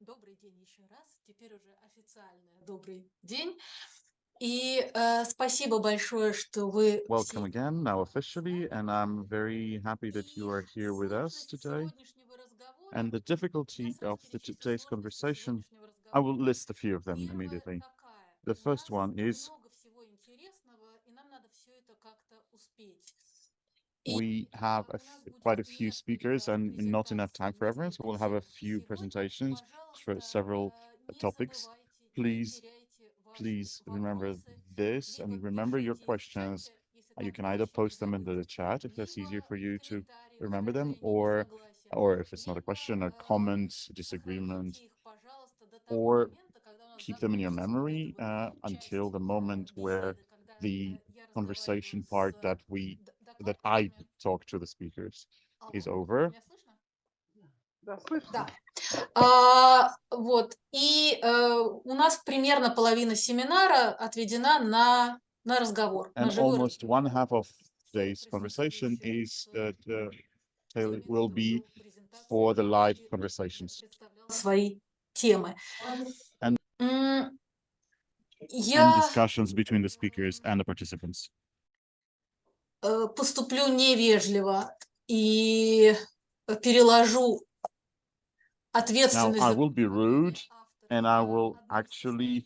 Добрый день еще раз. Теперь уже официально добрый день. И спасибо большое, что вы Welcome again, now officially, and I'm very happy that you are here with us today. And the difficulty of today's conversation, I will list a few of them immediately. The first one is we have quite a few speakers and not enough time for everyone, so we'll have a few presentations for several topics. Please remember this and remember your questions. You can either post them into the chat if that's easier for you to remember them, or if it's not a question, a comment, disagreement, or keep them in your memory until the moment where the conversation part that I talk to the speakers is over. Да, слышно. Вот. И у нас примерно половина семинара отведена на разговор. And almost one half of today's conversation will be for the live conversations. Свои темы. And discussions between the speakers and the participants. Поступлю невежливо и переложу ответственность. Now, I will be rude, and I will actually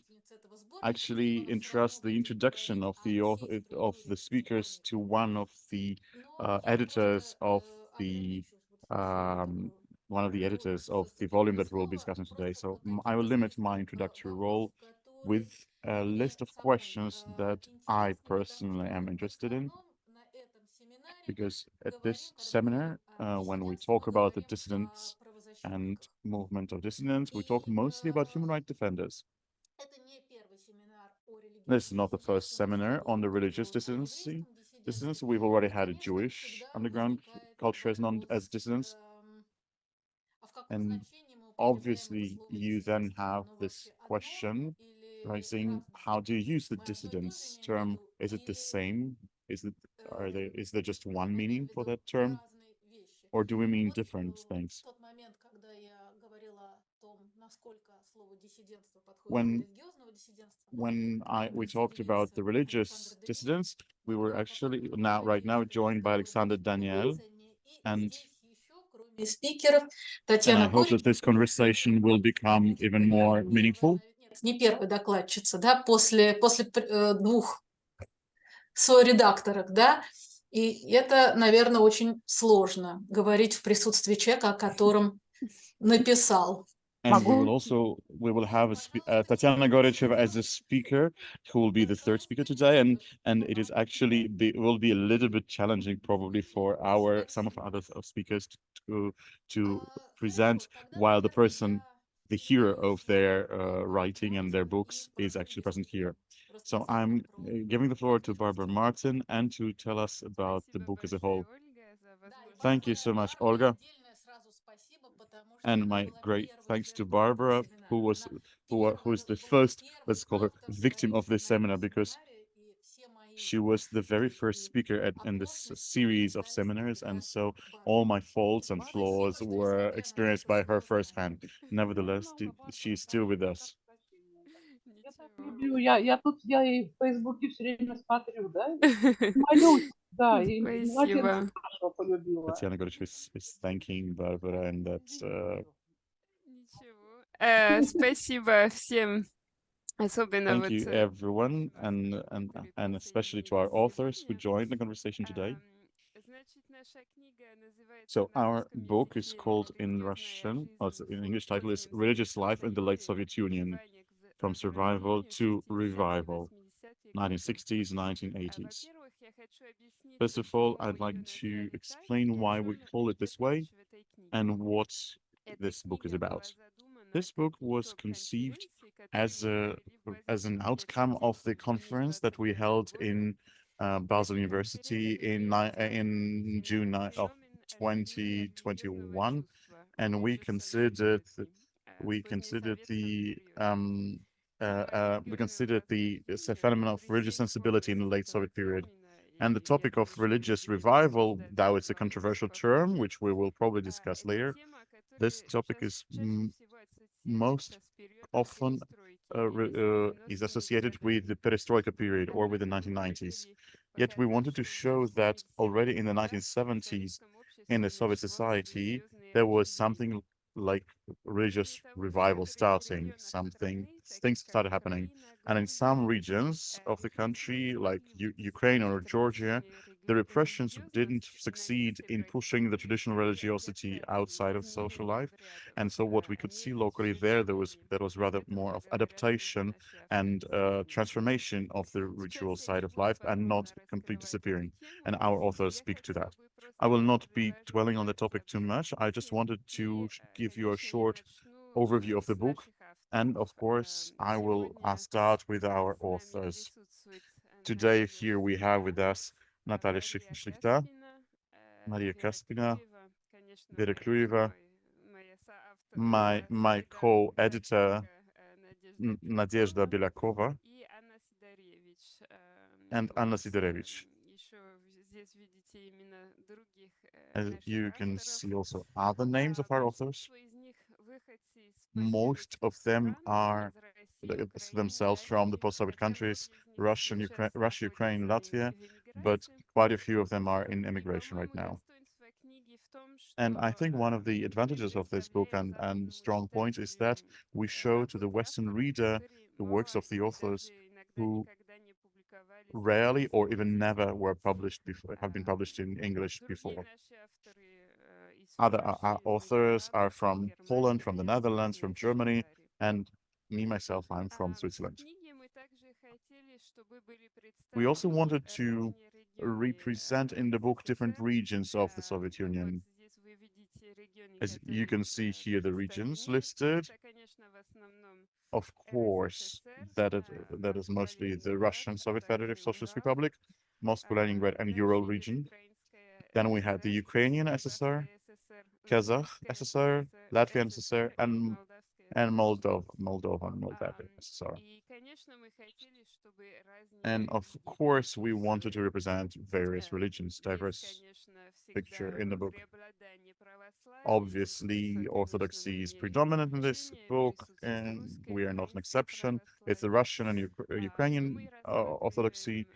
entrust the introduction of the speakers to one of the editors of the volume that we'll be discussing today. So I will limit my introductory role with a list of questions that I personally am interested in. Because at this seminar, when we talk about the dissidents and movement of dissidents, we talk mostly about human rights defenders. This is not the first seminar on the religious dissidents. We've already had a Jewish underground culture as dissidents. And obviously, you then have this question rising: how do you use the dissidents term? Is it the same? Is there just one meaning for that term, or do we mean different things? When we talked about the religious dissidents, we were actually right now joined by Alexander Daniel, and I hope that this conversation will become even more meaningful. Не первая докладчица, да, после двух соредакторок, да, и это, наверное, очень сложно говорить в присутствии человека, о котором написал. And we will have Tatiana Gorecheva as a speaker, who will be the third speaker today, and it is actually will be a little bit challenging probably for some of other speakers to present while the hero of their writing and their books is actually present here. So I'm giving the floor to Barbara Martin and to tell us about the book as a whole. Thank you so much, Olga. And my great thanks to Barbara, who is the first, let's call her, victim of this seminar, because she was the very first speaker in this series of seminars, and so all my faults and flaws were experienced by her firsthand. Nevertheless, she is still with us. Я ей в Фейсбуке все время смотрю, да? Молюсь, да, и Спасибо. Tatiana Gorich is thanking Barbara, and that's... Спасибо всем, особенно Thank you, everyone, and especially to our authors who joined the conversation today. So our book is called in Russian, in English title is Religious Life in the Late Soviet Union, From Survival to Revival, 1960s, 1980s. First of all, I'd like to explain why we call it this way and what this book is about. This book was conceived as an outcome of the conference that we held in Basel University in June of 2021, and we considered the phenomenon of religious sensibility in the late Soviet period. And the topic of religious revival, though it's a controversial term, which we will probably discuss later, this topic is most often is associated with the perestroika period or with the 1990s. Yet we wanted to show that already in the 1970s, in the Soviet society, there was something like religious revival starting, things started happening. And in some regions of the country, like Ukraine or Georgia, the repressions didn't succeed in pushing the traditional religiosity outside of social life. And so what we could see locally there was rather more of adaptation and transformation of the ritual side of life and not complete disappearing. And our authors speak to that. I will not be dwelling on the topic too much. I just wanted to give you a short overview of the book. And of course, I will start with our authors. Today, here we have with us Natalia Shlikhta, Maria Kaspina, Vera Klueva, my co-editor, Nadezhda Belyakova, and Anna Sidorevich. As you can see also other names of our authors. Most of them are themselves from the post-Soviet countries, Russia, Ukraine, Latvia, but quite a few of them are in emigration right now. And I think one of the advantages of this book and strong point is that we show to the Western reader the works of the authors who rarely or even never were published before, have been published in English before. Other authors are from Poland, from the Netherlands, from Germany, and me, myself, I'm from Switzerland. We also wanted to represent in the book different regions of the Soviet Union. As you can see here, the regions listed. Of course, that is mostly the Russian Soviet Federative Socialist Republic, Moscow, Leningrad, and Ural region. Then we had the Ukrainian SSR, Kazakh SSR, Latvian SSR, and Moldovan SSR. And of course, we wanted to represent various religions, diverse picture in the book. Obviously, Orthodoxy is predominant in this book, and we are not an exception. It's the Russian and Ukrainian Orthodoxy,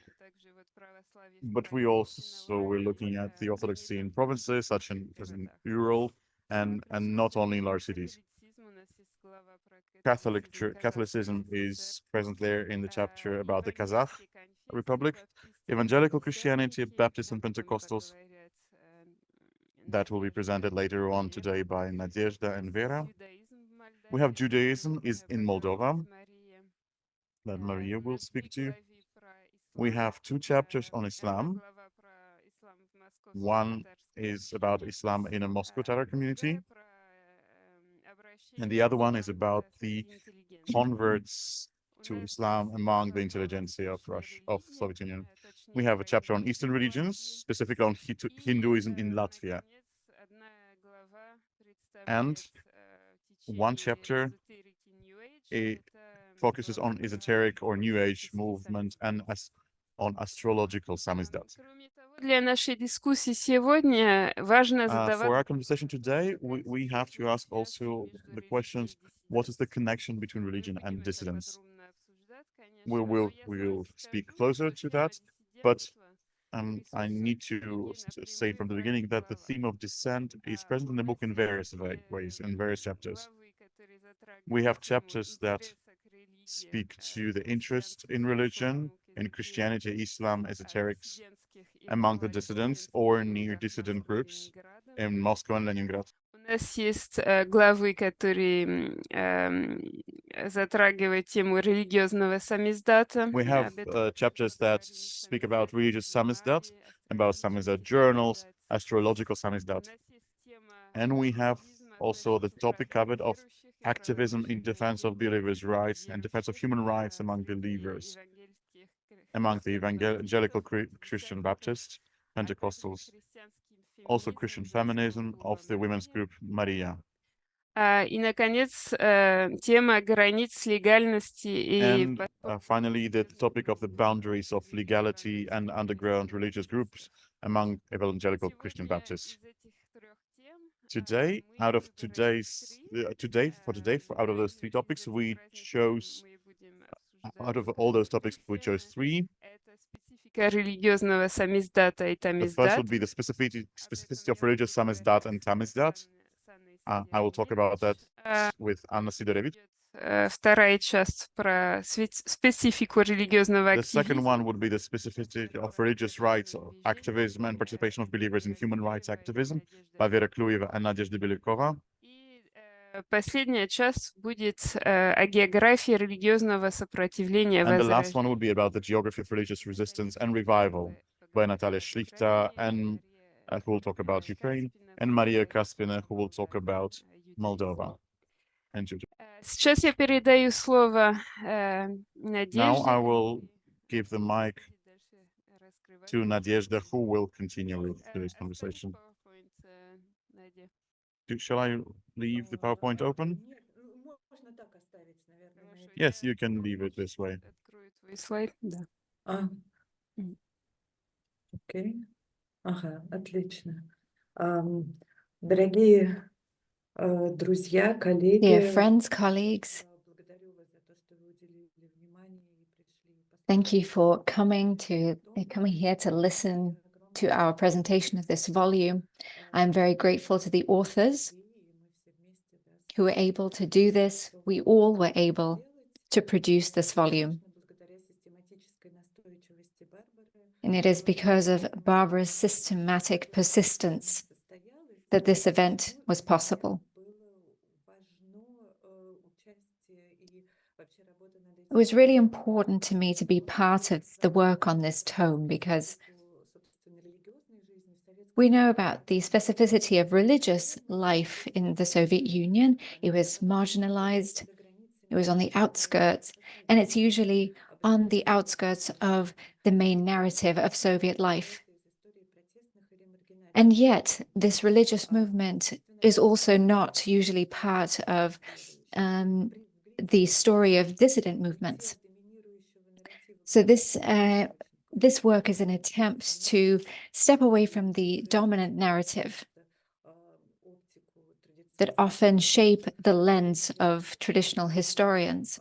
but we also were looking at the Orthodoxy in provinces such as in Ural and not only in large cities. Catholicism is present there in the chapter about the Kazakh Republic, Evangelical Christianity, Baptists and Pentecostals. That will be presented later on today by Nadezhda and Vera. We have Judaism is in Moldova that Maria will speak to. We have two chapters on Islam. One is about Islam in a Moscow Tatar community, and the other one is about the converts to Islam among the intelligentsia of Soviet Union. We have a chapter on Eastern religions, specifically on Hinduism in Latvia. And one chapter focuses on esoteric or New Age movement and on astrological Samizdat. For our conversation today, we have to ask also the questions, what is the connection between religion and dissidence? We will speak closer to that, but I need to say from the beginning that the theme of dissent is present in the book in various ways, in various chapters. We have chapters that speak to the interest in religion, in Christianity, Islam, esoterics, among the dissidents or near dissident groups in Moscow and Leningrad. У нас есть главы, которые затрагивают тему религиозного самиздата. We have chapters that speak about religious samizdat, about samizdat journals, astrological samizdat. And we have also the topic covered of activism in defense of believers' rights and defense of human rights among believers, among the evangelical Christian Baptists, Pentecostals, also Christian feminism of the women's group Mariia. И, наконец, тема границ легальности и... Finally, the topic of the boundaries of legality and underground religious groups among evangelical Christian Baptists. Today, out of those three topics, we chose, out of all those topics, we chose three. Религиозного самиздата и The first тамиздат. would be the specificity of religious samizdat and tamizdat. I will talk about that with Anna Sidorevich. Вторая часть про специфику религиозного The second активизма. one would be the specificity of religious rights, activism, and participation of believers in human rights activism by Vera Klueva and Nadezhda Belyakova. Последняя часть будет о географии религиозного сопротивления. And the last one would be about the geography of religious resistance and revival by Natalia Shlikhta, and who will talk about Ukraine, and Maria Kaspina, who will talk about Moldova and Georgia. Сейчас я передаю слово Надежде. Now I will give the mic to Nadezhda, who will continue with today's conversation. Shall I leave the PowerPoint open? Yes, you can leave it this way. Открою твой слайд. Да. Окей. Ага, отлично. Дорогие друзья, коллеги. Dear friends, colleagues, thank you for coming here to listen to our presentation of this volume. I'm very grateful to the authors who were able to do this. We all were able to produce this volume. And it is because of Barbara's systematic persistence that this event was possible. It was really important to me to be part of the work on this tome because we know about the specificity of religious life in the Soviet Union. It was marginalized, it was on the outskirts, and it's usually on the outskirts of the main narrative of Soviet life. And yet, this religious movement is also not usually part of the story of dissident movements. So this work is an attempt to step away from the dominant narrative that often shape the lens of traditional historians.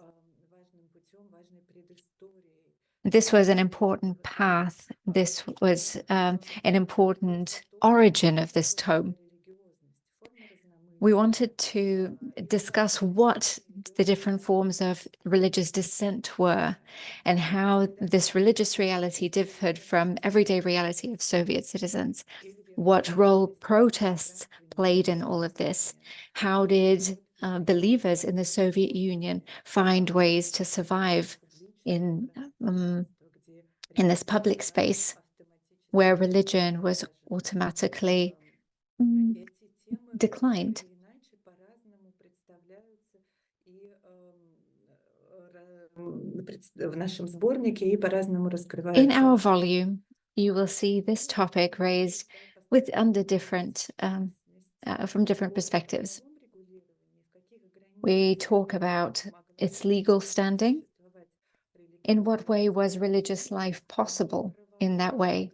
This was an important path. This was an important origin of this tome. We wanted to discuss what the different forms of religious dissent were and how this religious reality differed from everyday reality of Soviet citizens. What role protests played in all of this? How did believers in the Soviet Union find ways to survive in this public space where religion was automatically declined? In our volume, you will see this topic raised from different perspectives. We talk about its legal standing. In what way was religious life possible in that way?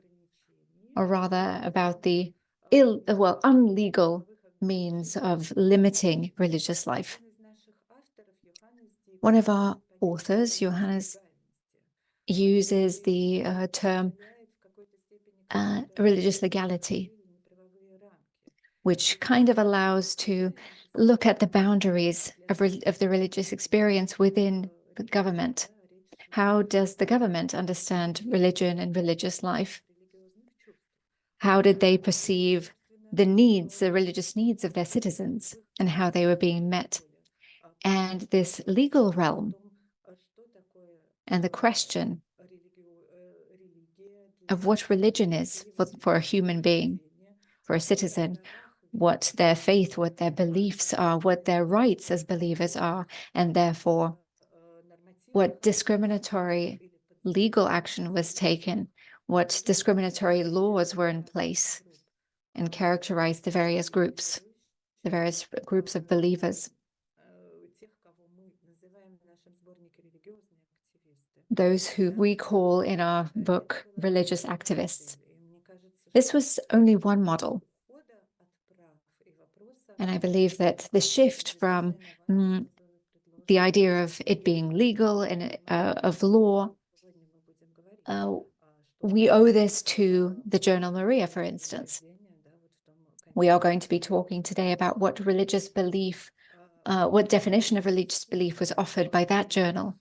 Or rather about the unlegal means of limiting religious life. One of our authors, Johannes, uses the term religious legality, which kind of allows to look at the boundaries of the religious experience within the government. How does the government understand religion and religious life? How did they perceive the religious needs of their citizens and how they were being met? And this legal realm and the question of what religion is for a human being, for a citizen, what their faith, what their beliefs are, what their rights as believers are, and therefore what discriminatory legal action was taken, what discriminatory laws were in place and characterized the various groups of believers. Those who we call in our book religious activists. This was only one model. And I believe that the shift from the idea of it being legal and of law, we owe this to the journal Mariia, for instance. We are going to be talking today about what religious belief, what definition of religious belief was offered by that journal.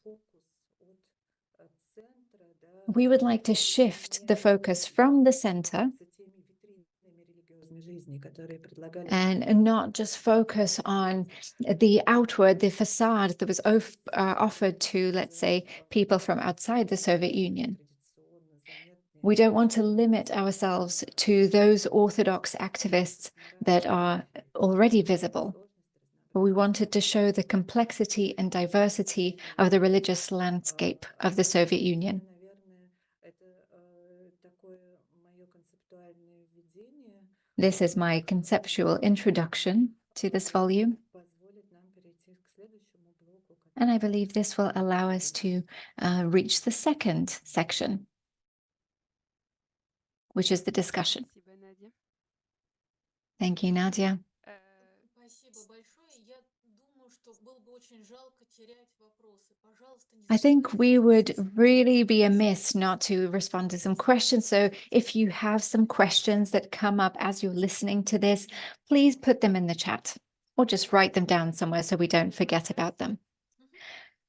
We would like to shift the focus from the center and not just focus on the outward, the facade that was offered to, let's say, people from outside the Soviet Union. We don't want to limit ourselves to those Orthodox activists that are already visible, but we wanted to show the complexity and diversity of the religious landscape of the Soviet Union. This is my conceptual introduction to this volume. And I believe this will allow us to reach the second section, which is the discussion. Thank you, Nadia. I think we would really be amiss not to respond to some questions. So if you have some questions that come up as you're listening to this, please put them in the chat or just write them down somewhere so we don't forget about them.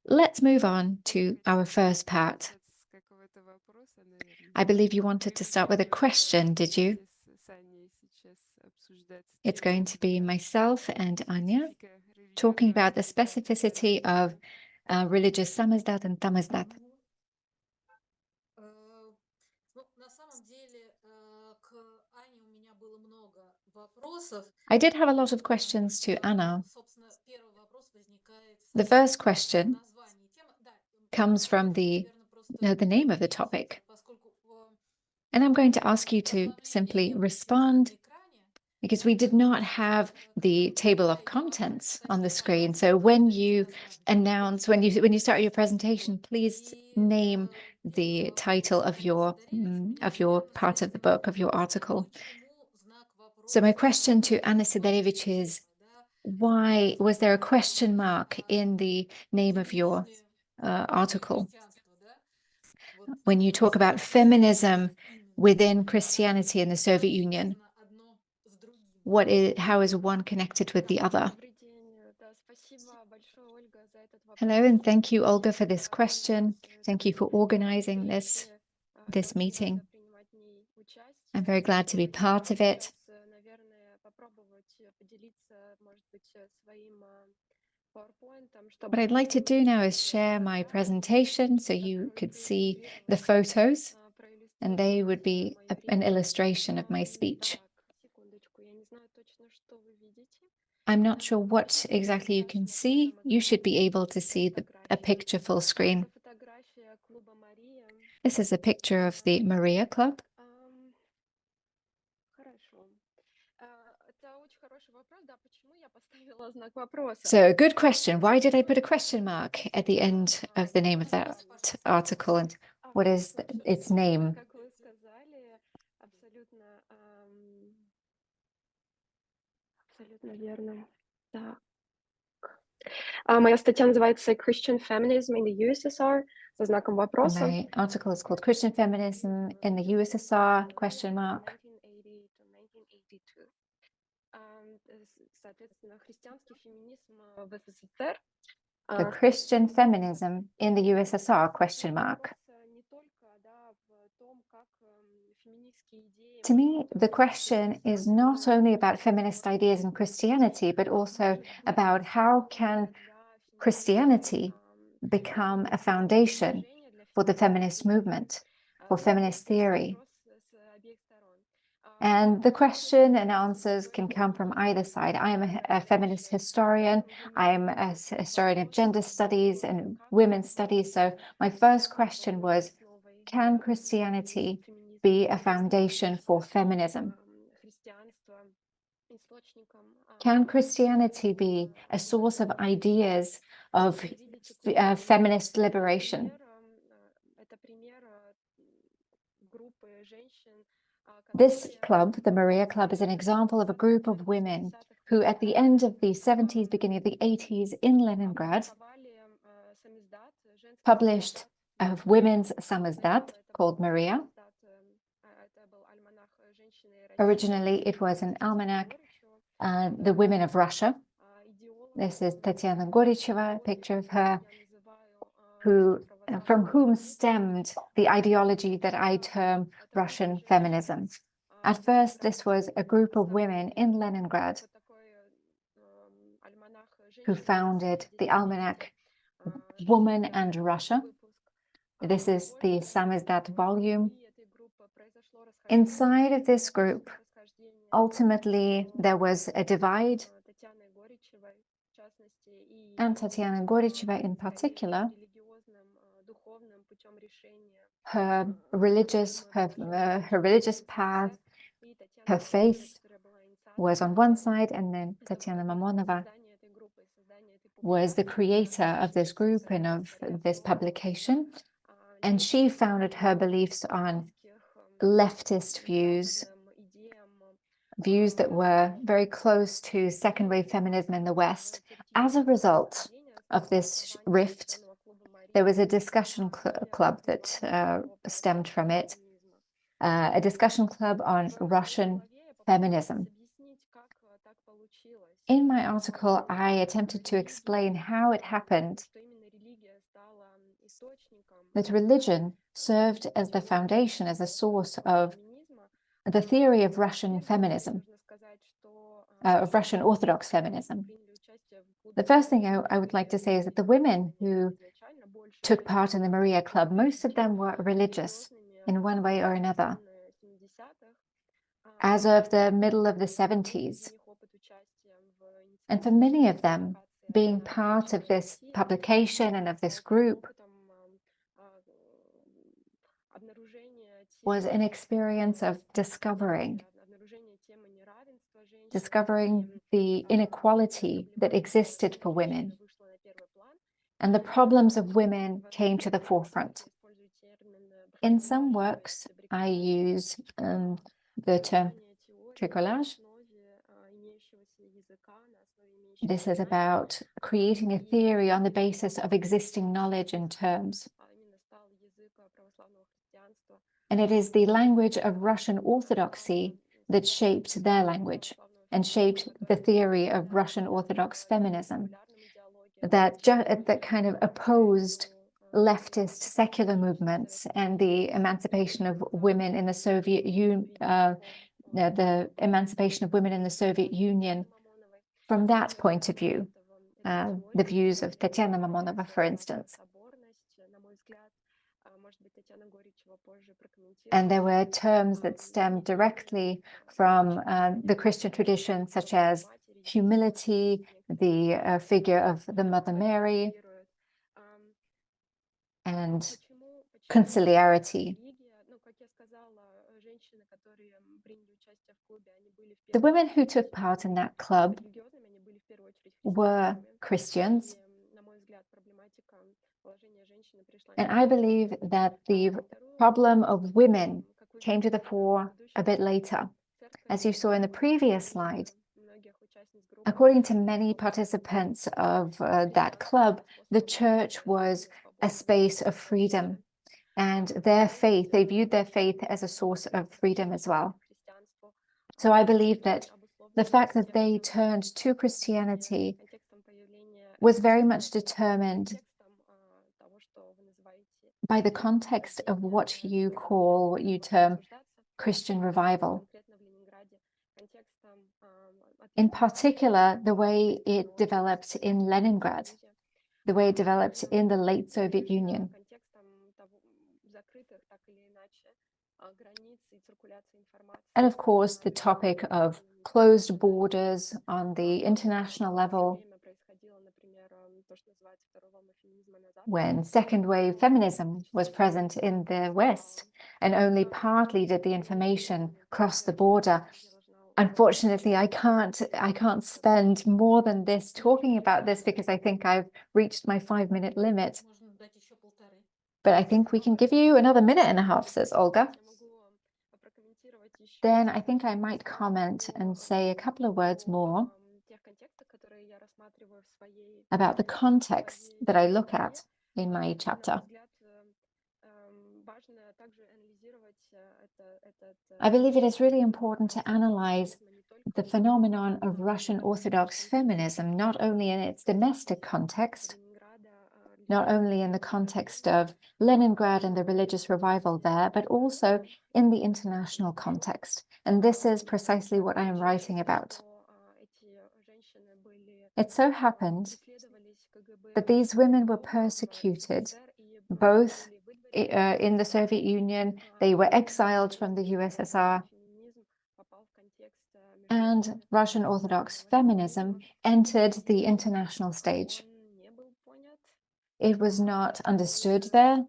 Let's move on to our first part. I believe you wanted to start with a question, did you? It's going to be myself and Anya talking about the specificity of religious samizdat and tamizdat. I did have a lot of questions to Anna. The first question comes from the name of the topic. And I'm going to ask you to simply respond, because we did not have the table of contents on the screen. So when you announce, when you start your presentation, please name the title of your part of the book, of your article. So my question to Anna Sidorevich is, why was there a question mark in the name of your article? When you talk about feminism within Christianity in the Soviet Union, how is one connected with the other? Hello, and thank you, Olga, for this question. Thank you for organizing this meeting. I'm very glad to be part of it. What I'd like to do now is share my presentation so you could see the photos, and they would be an illustration of my speech. I'm not sure what exactly you can see. You should be able to see a picture full screen. This is a picture of the Mariia Club. So a good question. Why did I put a question mark at the end of the name of that article, and what is its name? Моя статья называется «Christian Feminism in the USSR» со знаком вопроса. My article is called Christian Feminism in the USSR, question mark. Соответственно, христианский феминизм в СССР. The Christian Feminism in the USSR, question mark. To me, the question is not only about feminist ideas in Christianity, but also about how can Christianity become a foundation for the feminist movement, for feminist theory. And the question and answers can come from either side. I am a feminist historian. I am a historian of gender studies and women's studies. So my first question was, can Christianity be a foundation for feminism? Can Christianity be a source of ideas of feminist liberation? This club, the Mariia Club, is an example of a group of women who at the end of the 70s, beginning of the 80s in Leningrad, published a women's Samizdat called Mariia. Originally, it was an almanac, The Women of Russia. This is Tatiana Goricheva, a picture of her, from whom stemmed the ideology that I term Russian feminism. At first, this was a group of women in Leningrad who founded the almanac Woman and Russia. This is the Samizdat volume. Inside of this group, ultimately, there was a divide, and Tatiana Goricheva in particular, her religious path, her faith was on one side, and then Tatiana Mamonova was the creator of this group and of this publication. And she founded her beliefs on leftist views that were very close to second-wave feminism in the West. As a result of this rift, there was a discussion club that stemmed from it, a discussion club on Russian feminism. In my article, I attempted to explain how it happened that religion served as the foundation, as a source of the theory of Russian feminism, of Russian Orthodox feminism. The first thing I would like to say is that the women who took part in the Mariia Club, most of them were religious in one way or another. As of the middle of the 70s, and for many of them, being part of this publication and of this group was an experience of discovering the inequality that existed for women. And the problems of women came to the forefront. In some works, I use the term tricolage. This is about creating a theory on the basis of existing knowledge and terms. And it is the language of Russian Orthodoxy that shaped their language and shaped the theory of Russian Orthodox feminism that kind of opposed leftist secular movements and the emancipation of women in the Soviet Union, from that point of view, the views of Tatiana Mamonova, for instance. And there were terms that stemmed directly from the Christian tradition, such as humility, the figure of the Mother Mary, and conciliarity. The women who took part in that club were Christians, and I believe that the problem of women came to the fore a bit later. As you saw in the previous slide, according to many participants of that club, the church was a space of freedom, and they viewed their faith as a source of freedom as well. So I believe that the fact that they turned to Christianity was very much determined by the context of what you term Christian revival. In particular, the way it developed in Leningrad, the way it developed in the late Soviet Union. And of course, the topic of closed borders on the international level, when second-wave feminism was present in the West, and only partly did the information cross the border. Unfortunately, I can't spend more than this talking about this because I think I've reached my 5-minute limit. But I think we can give you another minute and a half, says Olga. Then I think I might comment and say a couple of words more about the context that I look at in my chapter. I believe it is really important to analyze the phenomenon of Russian Orthodox feminism, not only in its domestic context, not only in the context of Leningrad and the religious revival there, but also in the international context. And this is precisely what I am writing about. It so happened that these women were persecuted both in the Soviet Union, they were exiled from the USSR, and Russian Orthodox feminism entered the international stage. It was not understood there,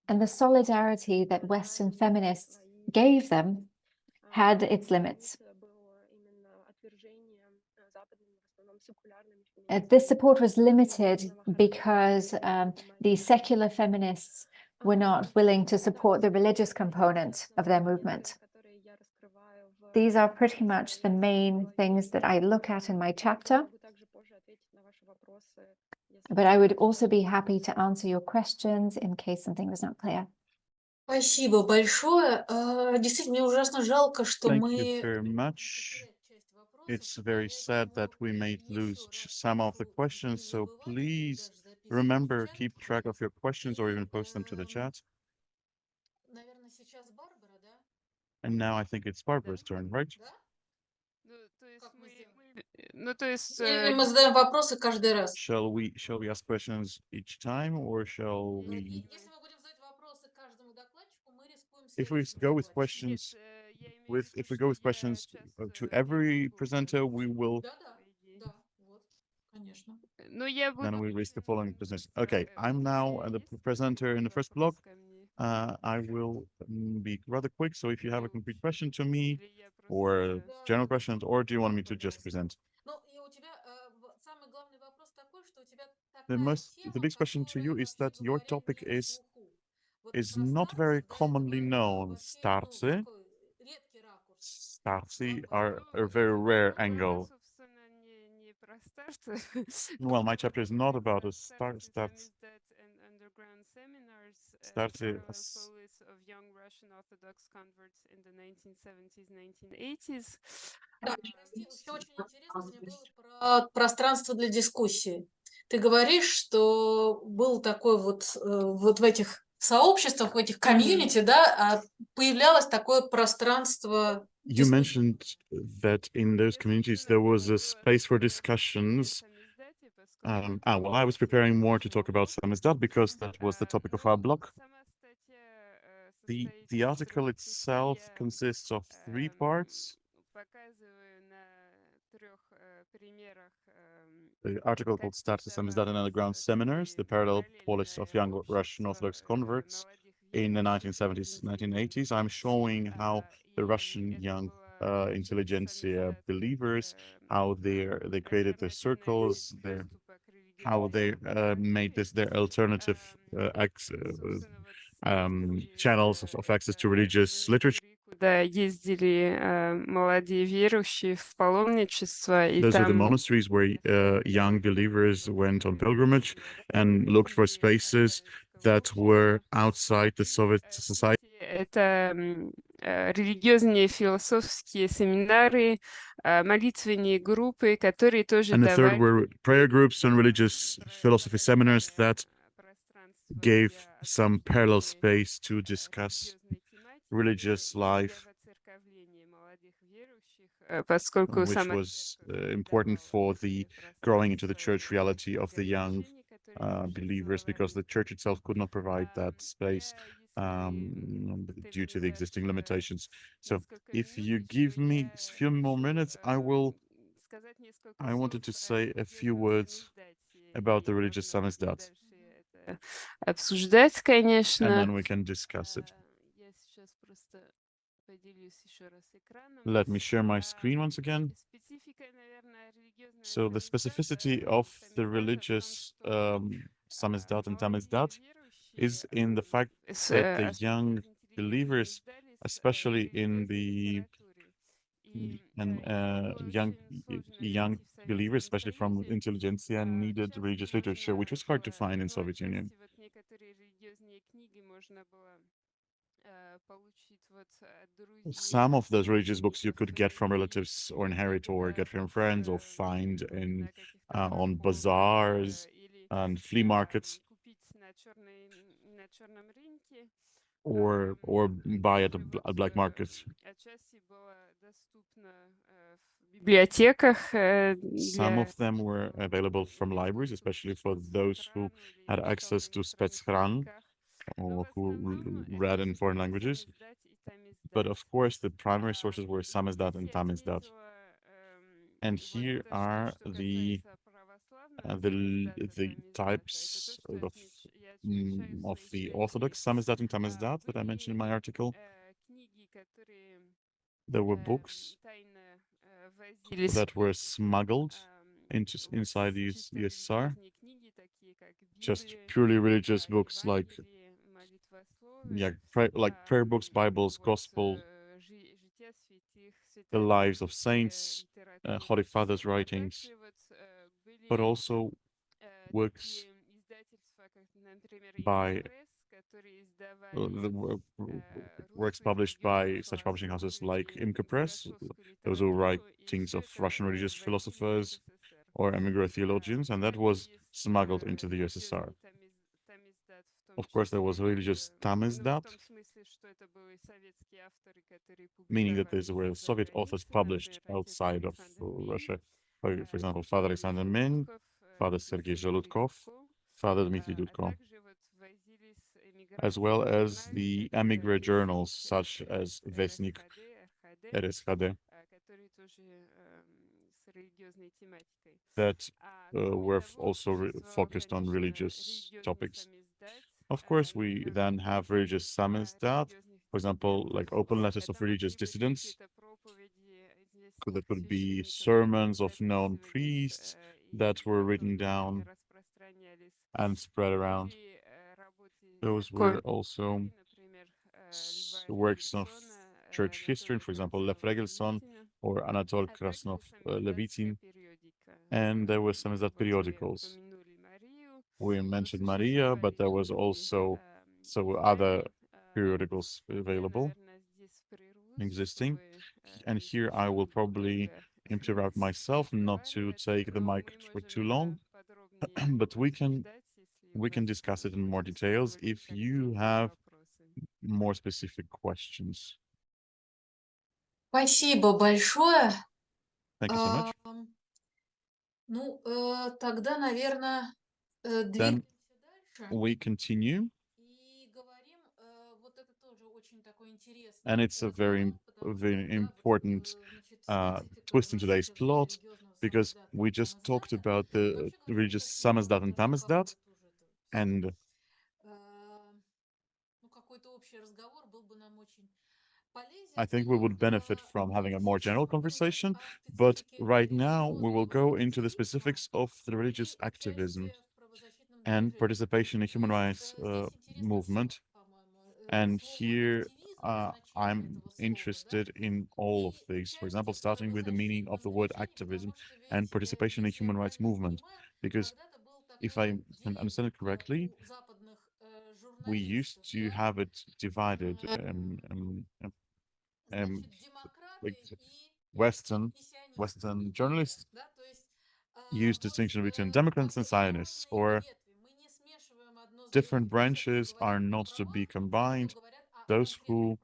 and the solidarity that Western feminists gave them had its limits. This support was limited because the secular feminists were not willing to support the religious component of their movement. These are pretty much the main things that I look at in my chapter. But I would also be happy to answer your questions in case something was not clear. Спасибо большое. Действительно, мне ужасно жалко, что Thank мы... you very much. It's very sad that we may lose some of the questions, so please remember, keep track of your questions or even post them to the chat. Наверное, сейчас Барбара, да? And now I think it's Barbara's turn, right? Да? Как мы сделаем? Ну, то есть, Или мы задаем вопросы каждый раз? Shall we ask questions each time, or shall we? Если мы будем задать вопросы каждому докладчику, мы рискуем If we следующего go with докладчика. questions, я имею в виду, if we что go with я questions часто to every presenter, we will. Да-да, да, вот, конечно. Ну, я буду Then we risk the following business. Okay, I'm now the presenter in the first block. I will be rather quick, so if you have a concrete question to me, or general questions, or do you want me to just present? Ну, и у тебя самый главный вопрос такой, что у тебя такая тема, The biggest question to you is that вообще your говоря, topic не на is слуху. Вот про not very Startsy, да, commonly это known. вообще, ну, Startsy такой редкий ракурс. Startsy are a very rare angle. собственно, не про старт. Well, my chapter is not about a Startsy. And underground seminars Startsy Polis of young Russian Orthodox converts in the 1970s, 1980s. Да, еще очень интересно мне было про пространство для дискуссии. Ты говоришь, что был такой вот в этих сообществах, в этих комьюнити, да, появлялось такое пространство. You mentioned that in those communities there was a space for discussions. Well, I was preparing more to talk about Samizdat because that was the topic of our blog. The article itself consists of 3 parts. The article called Startsy, Samizdat and Underground Seminars, the parallel Polis of young Russian Orthodox converts in the 1970s, 1980s. I'm showing how the Russian young intelligentsia believers, how they created their circles, how they made this their alternative channels of access to religious literature. Куда ездили молодые верующие в паломничество, и Those are the там monasteries where young believers went on pilgrimage and looked for spaces that were outside the Soviet society. это религиозные философские семинары, молитвенные группы, которые тоже And the third давали were prayer groups and religious philosophy seminars that gave some parallel space to discuss religious life, поскольку which was important for the growing into the church reality of the young believers, because the church itself could not provide that space due to the existing limitations. So if you give me a few more minutes, I wanted to say a few words about the religious Samizdat. обсуждать, конечно. And then we can discuss it. Let me share my screen once again. So the specificity of the religious Samizdat and tamizdat is in the fact that the young believers, especially in the and young believers, especially from intelligentsia, needed religious literature, which was hard to find in Soviet Union. Some of those religious books you could get from relatives or inherit or get from friends or find in on bazaars and flea markets or buy at a black market. Some of them were available from libraries, especially for those who had access to specchran or who read in foreign languages. But of course, the primary sources were Samizdat and tamizdat. And here are the types of the Orthodox Samizdat and tamizdat that I mentioned in my article. There were books that were smuggled inside the USSR, just purely religious books like prayer books, Bibles, Gospel, the lives of saints, Holy Fathers' writings, but also works by works published by such publishing houses like Imka Press. Those were writings of Russian religious philosophers or emigre theologians, and that was smuggled into the USSR. Of course, there was religious tamizdat, meaning that these were Soviet authors published outside of Russia. For example, Father Alexander Min, Father Sergei Zholutkov, Father Dmitry Dudko, as well as the emigre journals such as Vesnik, RSHD, that were also focused on religious topics. Of course, we then have religious samizdat, for example, like open letters of religious dissidents. That could be sermons of known priests that were written down and spread around. Those were also works of church history, for example, Lev Regelson or Anatol Krasnov-Levitsyn, and there were samizdat periodicals. We mentioned Mariia, but there was also other periodicals available, existing. And here I will probably interrupt myself not to take the mic for too long, but we can discuss it in more details if you have more specific questions. Спасибо большое. Thank you so much. Ну, тогда, наверное, Then двигаемся дальше we continue, и говорим, вот это тоже очень такой интересный and it's a very разговор, потому что, да, important значит, twist in today's специфика plot, религиозного because самоздата we и just talked тамоздата. about the Вообще говоря, religious я хотела samizdat and тоже tamizdat, как бы тоже это, and ну, какой-то общий разговор был бы нам очень полезен. I think we would benefit from having a more general conversation, but right now we will go into the specifics of the religious activism and participation in human rights movement. And here I'm interested in all of these, for example, starting with the meaning of the word activism and participation in human rights movement, because if I can understand it correctly, we used to have it divided, like Western journalists use distinction between Democrats and Zionists, or different branches are not to be combined. Those who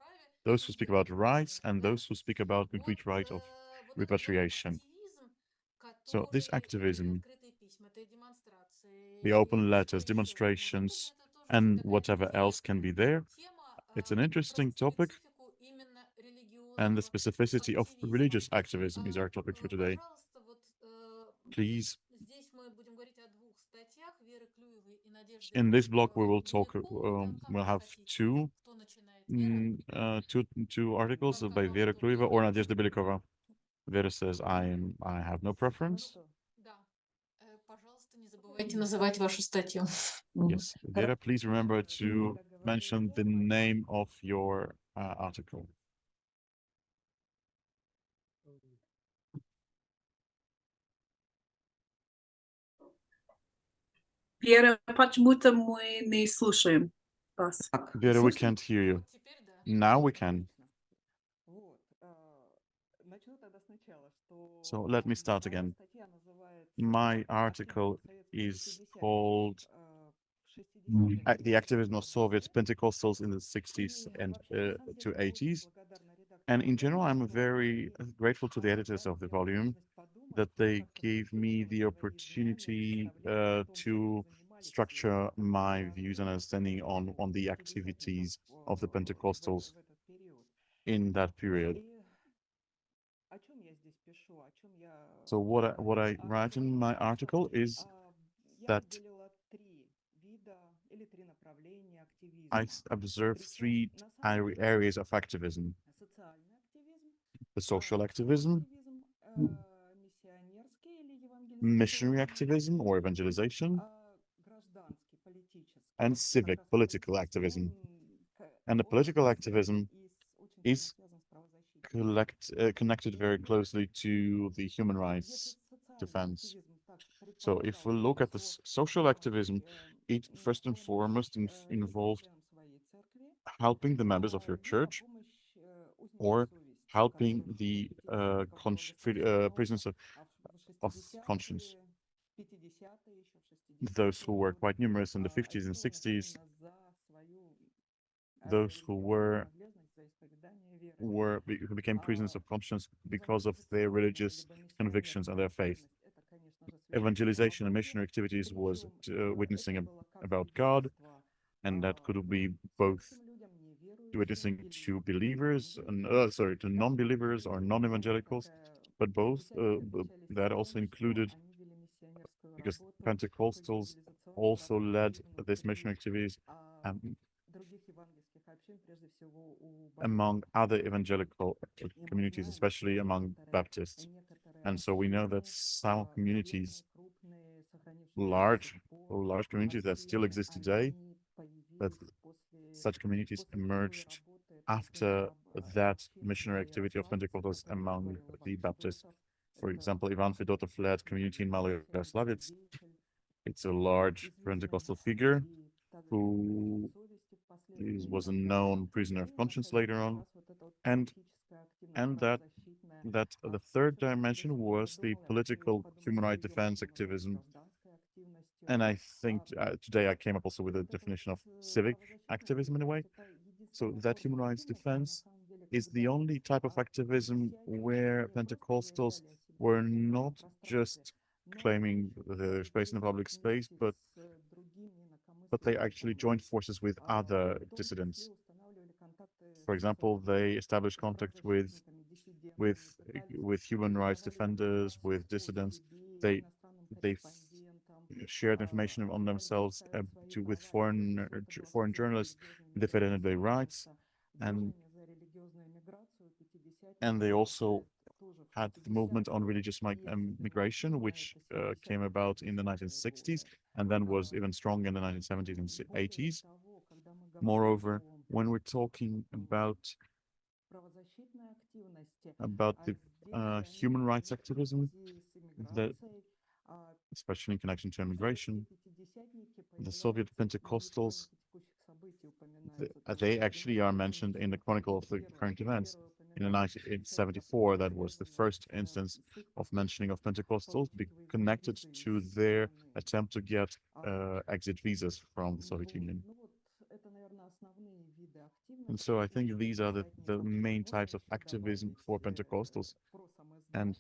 speak about rights and those who speak about concrete right of repatriation. So this activism, the open letters, demonstrations, and whatever else can be there, it's an interesting topic, and the specificity of religious activism is our topic for today. Please, in this block we will talk, we'll have two articles by Vera Klueva or Nadezhda Belyakova. Vera says, I have no preference. Пожалуйста, не забывайте называть вашу статью. Yes, Vera, please remember to mention the name of your article. Вера, почему-то мы не слушаем вас. Vera, we can't hear you. Now we can. So let me start again. My article is called The Activism of Soviet Pentecostals in the 60s and to 80s. And in general, I'm very grateful to the editors of the volume that they gave me the opportunity to structure my views and understanding on the activities of the Pentecostals in that period. So what I write in my article is that I observe three areas of activism: the social activism, missionary activism or evangelization, and civic political activism. And the political activism is connected very closely to the human rights defense. So if we look at the social activism, it first and foremost involved helping the members of your church or helping the prisoners of conscience. Those who were quite numerous in the 50s and 60s, those who became prisoners of conscience because of their religious convictions and their faith. Evangelization and missionary activities was witnessing about God, and that could be both witnessing to believers and to non-believers or non-evangelicals, but both that also included, because Pentecostals also led this missionary activities among other evangelical communities, especially among Baptists. And so we know that some communities, large communities that still exist today, that such communities emerged after that missionary activity of Pentecostals among the Baptists. For example, Ivan Fedotov-led community in Malia. It's a large Pentecostal figure who was a known prisoner of conscience later on, and that the third dimension was the political human rights defense activism. And I think today I came up also with a definition of civic activism in a way. So that human rights defense is the only type of activism where Pentecostals were not just claiming the space in the public space, but they actually joined forces with other dissidents. For example, they established contact with human rights defenders, with dissidents. They shared information on themselves with foreign journalists, defended their rights, and they also had the movement on religious migration, which came about in the 1960s and then was even stronger in the 1970s and 80s. Moreover, when we're talking about the human rights activism, especially in connection to immigration, the Soviet Pentecostals, they actually are mentioned in the Chronicle of the Current Events. In 1974, that was the first instance of mentioning of Pentecostals connected to their attempt to get exit visas from the Soviet Union. And so I think these are the main types of activism for Pentecostals. And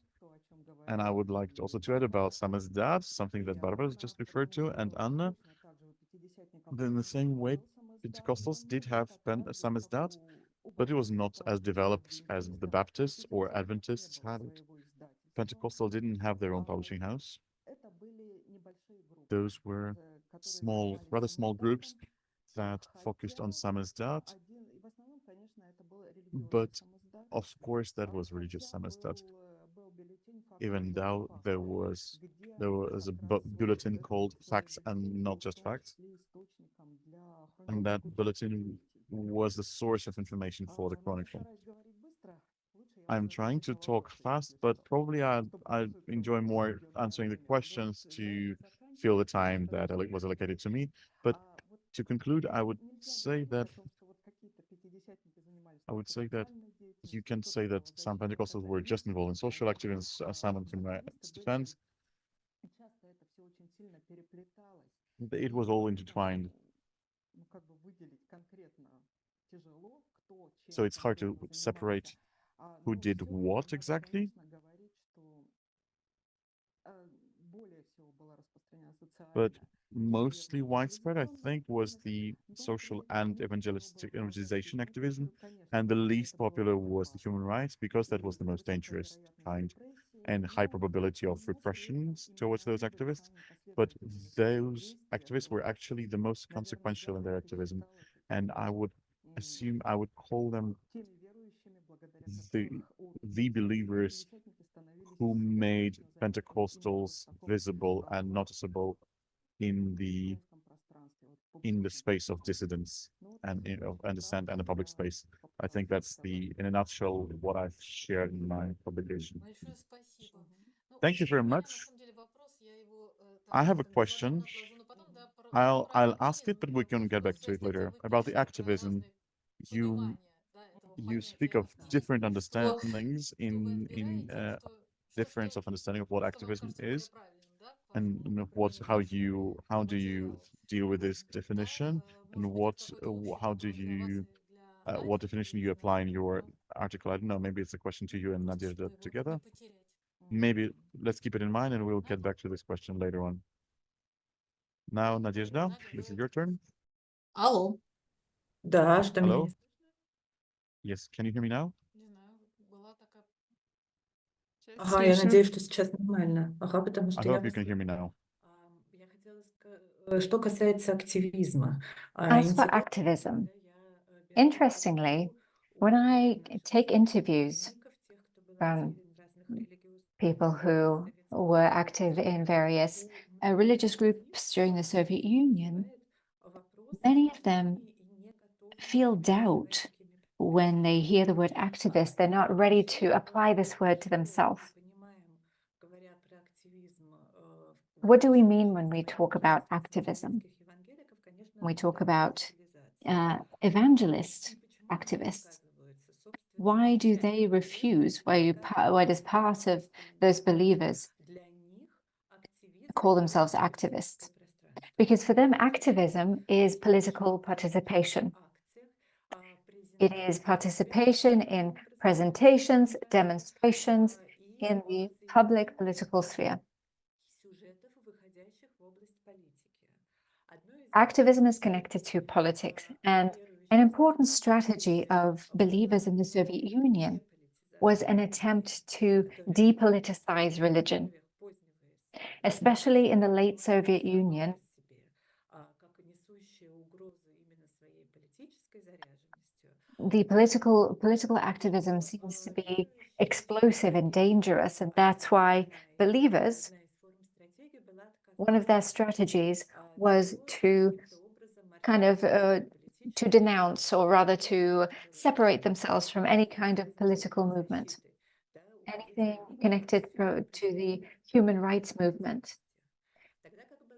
I would like to also add about Samizdat, something that Barbara just referred to, and Anna. In the same way, Pentecostals did have Samizdat, but it was not as developed as the Baptists or Adventists had it. Pentecostals didn't have their own publishing house. Those were rather small groups that focused on Samizdat, but of course that was religious Samizdat. Even though there was a bulletin called Facts and Not Just Facts, and that bulletin was the source of information for the Chronicle. I'm trying to talk fast, but probably I enjoy more answering the questions to fill the time that was allocated to me. But to conclude, I would say that you can say that some Pentecostals were just involved in social activism, some in human rights defense. It was all intertwined. So it's hard to separate who did what exactly. But mostly widespread, I think, was the social and evangelization activism, and the least popular was the human rights, because that was the most dangerous kind and high probability of repressions towards those activists. But those activists were actually the most consequential in their activism, and I would assume I would call them the believers who made Pentecostals visible and noticeable in the space of dissidence and dissent and the public space. I think that's in a nutshell what I've shared in my publication. Thank you very much. I have a question. I'll ask it, but we can get back to it later. About the activism, you speak of different understandings in difference of understanding of what activism is, and how do you deal with this definition, and how do you what definition you apply in your article? I don't know, maybe it's a question to you and Nadezhda together. Maybe let's keep it in mind and we'll get back to this question later on. Now, Nadezhda, this is your turn. Алло. Да, что Hello? меня... Yes, can you hear me now? Ага, я надеюсь, что сейчас нормально. Ага, потому I что я hope you вас... can hear me now. Я хотела сказать, что касается активизма. As for Интересно, activism, когда я беру interestingly, интервью when у I наших take interviews современников, тех, кто был from активен в разных религиозных people who were active in various religious groups during the Soviet Union, many of them feel doubt when they hear the word activist. They're not ready to apply this word to themselves. What do we mean when we talk about activism? We talk about evangelist activists. Why do they refuse? Why does part of those believers call themselves activists? Because for them, activism is political participation. It is participation in presentations, demonstrations in the public political sphere. Activism is connected to politics, and an important strategy of believers in the Soviet Union was an attempt to depoliticize religion. Especially in the late Soviet Union, the political activism seems to be explosive and dangerous, and that's why believers, one of their strategies was to kind of to denounce, or rather to separate themselves from any kind of political movement, anything connected to the human rights movement.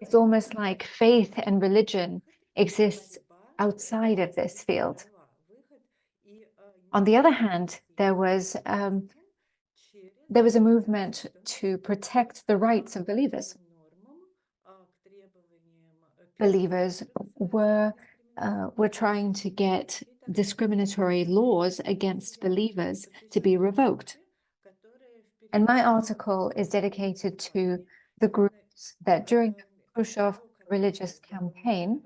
It's almost like faith and religion exists outside of this field. On the other hand, there was a movement to protect the rights of believers. Believers were trying to get discriminatory laws against believers to be revoked. And my article is dedicated to the groups that during the Khrushchev religious campaign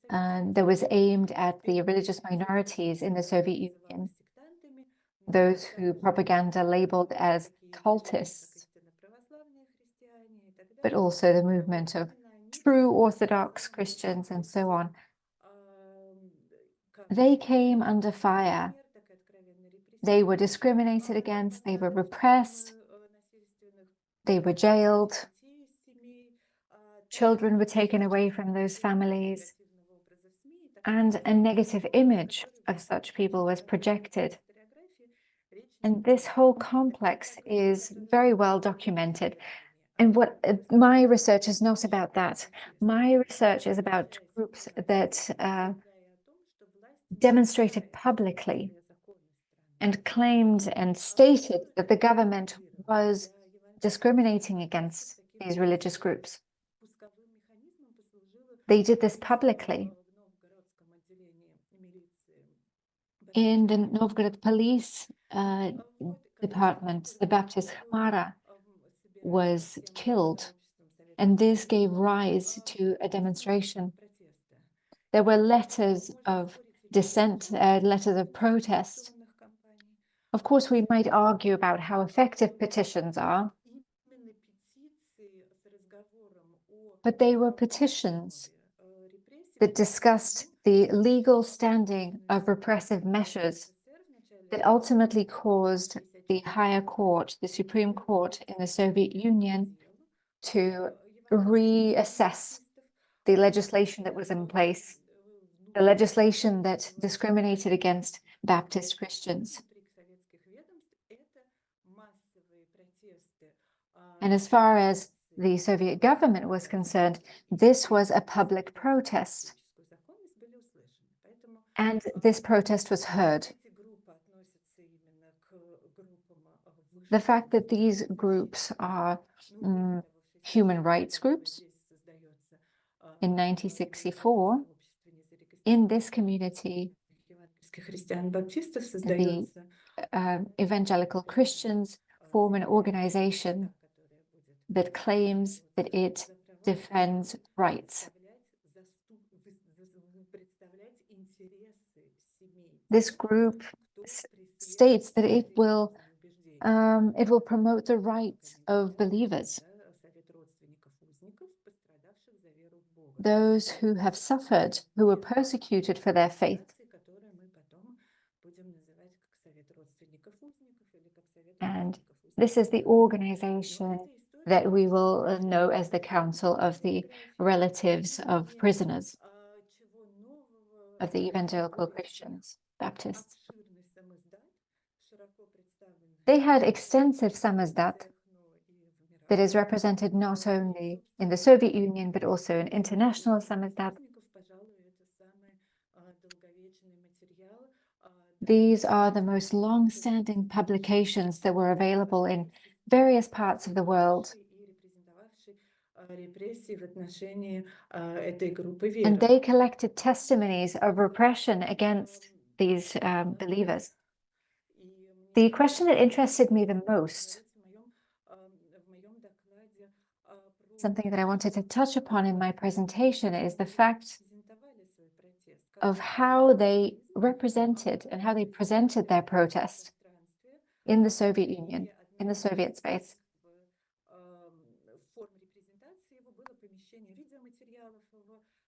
that was aimed at the religious minorities in the Soviet Union, those who propaganda labeled as cultists, but also the movement of true Orthodox Christians and so on. They came under fire. They were discriminated against, they were repressed, they were jailed, children were taken away from those families, and a negative image of such people was projected. And this whole complex is very well documented. And what my research is not about that. My research is about groups that demonstrated publicly and claimed and stated that the government was discriminating against these religious groups. They did this publicly. In the Novgorod police department, the Baptist Khmara was killed, and this gave rise to a demonstration. There were letters of dissent, letters of protest. Of course, we might argue about how effective petitions are, but they were petitions that discussed the legal standing of repressive measures that ultimately caused the higher court, the Supreme Court in the Soviet Union, to reassess the legislation that was in place, the legislation that discriminated against Baptist Christians. And as far as the Soviet government was concerned, this was a public protest. And this protest was heard. The fact that these groups are human rights groups, in 1964, in this community, the evangelical Christians form an organization that claims that it defends rights. This group states that it will promote the rights of believers, those who have suffered, who were persecuted for their faith. And this is the organization that we will know as the Council of the Relatives of Prisoners, of the evangelical Christians, Baptists. They had extensive Samizdat that is represented not only in the Soviet Union, but also in international Samizdat. These are the most long-standing publications that were available in various parts of the world. And they collected testimonies of repression against these believers. The question that interested me the most, something that I wanted to touch upon in my presentation, is the fact of how they represented and how they presented their protest in the Soviet Union, in the Soviet space.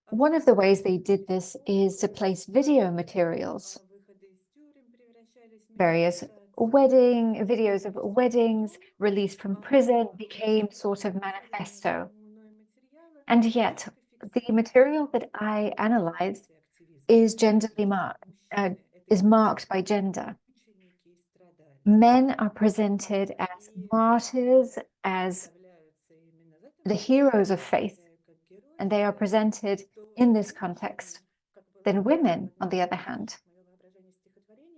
One of the ways they did this is to place video materials, various videos of weddings released from prison became sort of manifesto. And yet, the material that I analyzed is marked by gender. Men are presented as martyrs, as the heroes of faith, and they are presented in this context. Then women, on the other hand,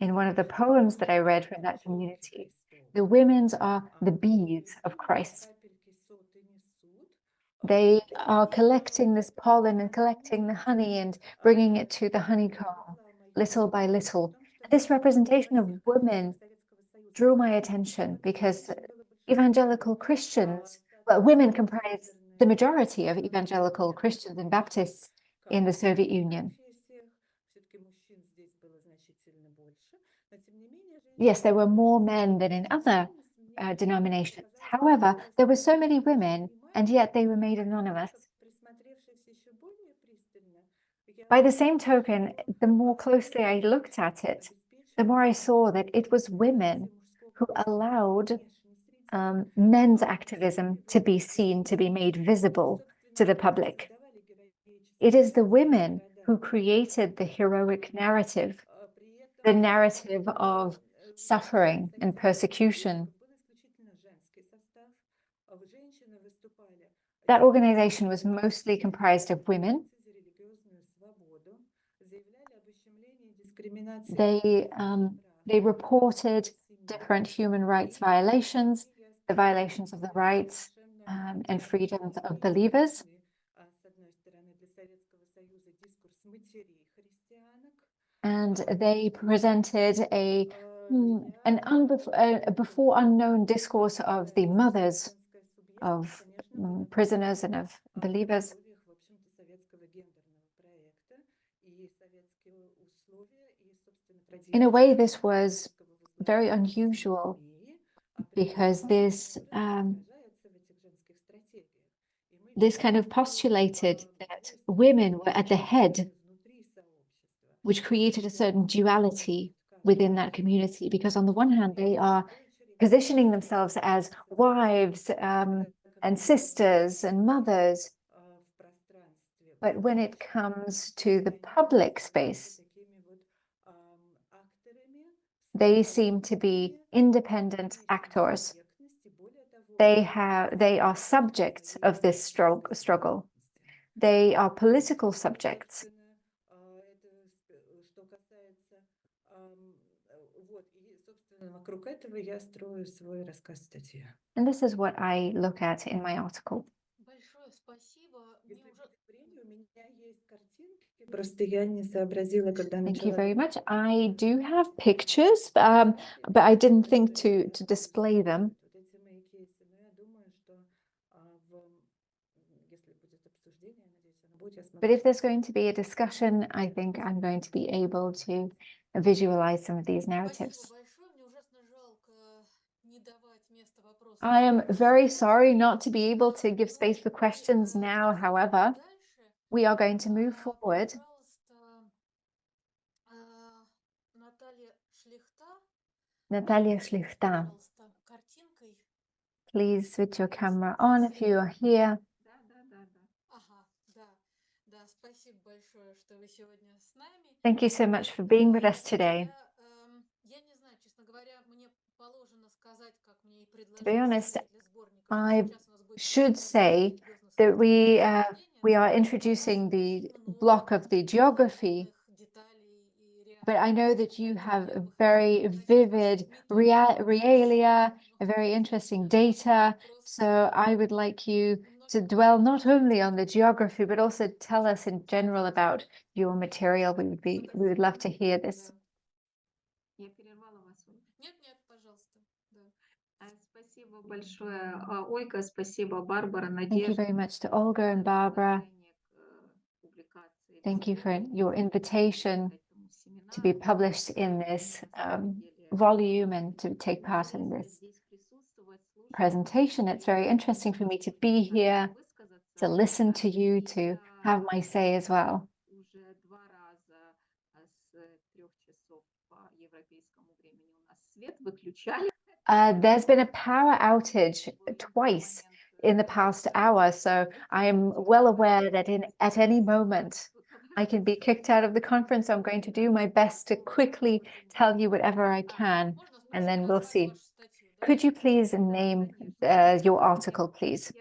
in one of the poems that I read from that community, the women are the bees of Christ. They are collecting this pollen and collecting the honey and bringing it to the honeycomb, little by little. This representation of women drew my attention because evangelical Christians, well, women comprise the majority of evangelical Christians and Baptists in the Soviet Union. Yes, there were more men than in other denominations. However, there were so many women, and yet they were made anonymous. By the same token, the more closely I looked at it, the more I saw that it was women who allowed men's activism to be seen, to be made visible to the public. It is the women who created the heroic narrative, the narrative of suffering and persecution. That organization was mostly comprised of women. They reported different human rights violations, the violations of the rights and freedoms of believers. And they presented a before unknown discourse of the mothers of prisoners and of believers. In a way, this was very unusual because this kind of postulated that women were at the head, which created a certain duality within that community, because on the one hand, they are positioning themselves as wives and sisters and mothers. But when it comes to the public space, they seem to be independent actors. They are subjects of this struggle. They are political subjects. And this is what I look at in my article. Thank you very much. I do have pictures, but I didn't think to display them. But if there's going to be a discussion, I think I'm going to be able to visualize some of these narratives. I am very sorry not to be able to give space for questions now. However, we are going to move forward. Natalia Shlikhta, please switch your camera on if you are here. Thank you so much for being with us today. To be honest, I should say that we are introducing the block of the geography, but I know that you have a very vivid realia, a very interesting data. So I would like you to dwell not only on the geography, but also tell us in general about your material. We would love to hear this. Thank you very much to Olga and Barbara. Thank you for your invitation to be published in this volume and to take part in this presentation. It's very interesting for me to be here, to listen to you, to have my say as well. There's been a power outage twice in the past hour, so I am well aware that at any moment I can be kicked out of the conference. So I'm going to do my best to quickly tell you whatever I can, and then we'll see. Could you please name your article, please?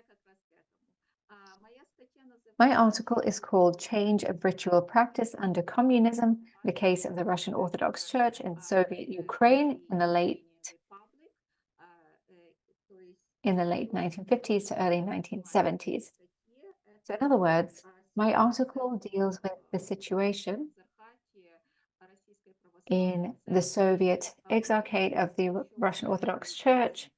My article is called Change of Ritual Practice Under Communism, the Case of the Russian Orthodox Church in Soviet Ukraine in the late 1950s to early 1970s. So in other words, my article deals with the situation in the Soviet Exarchate of the Russian Orthodox Church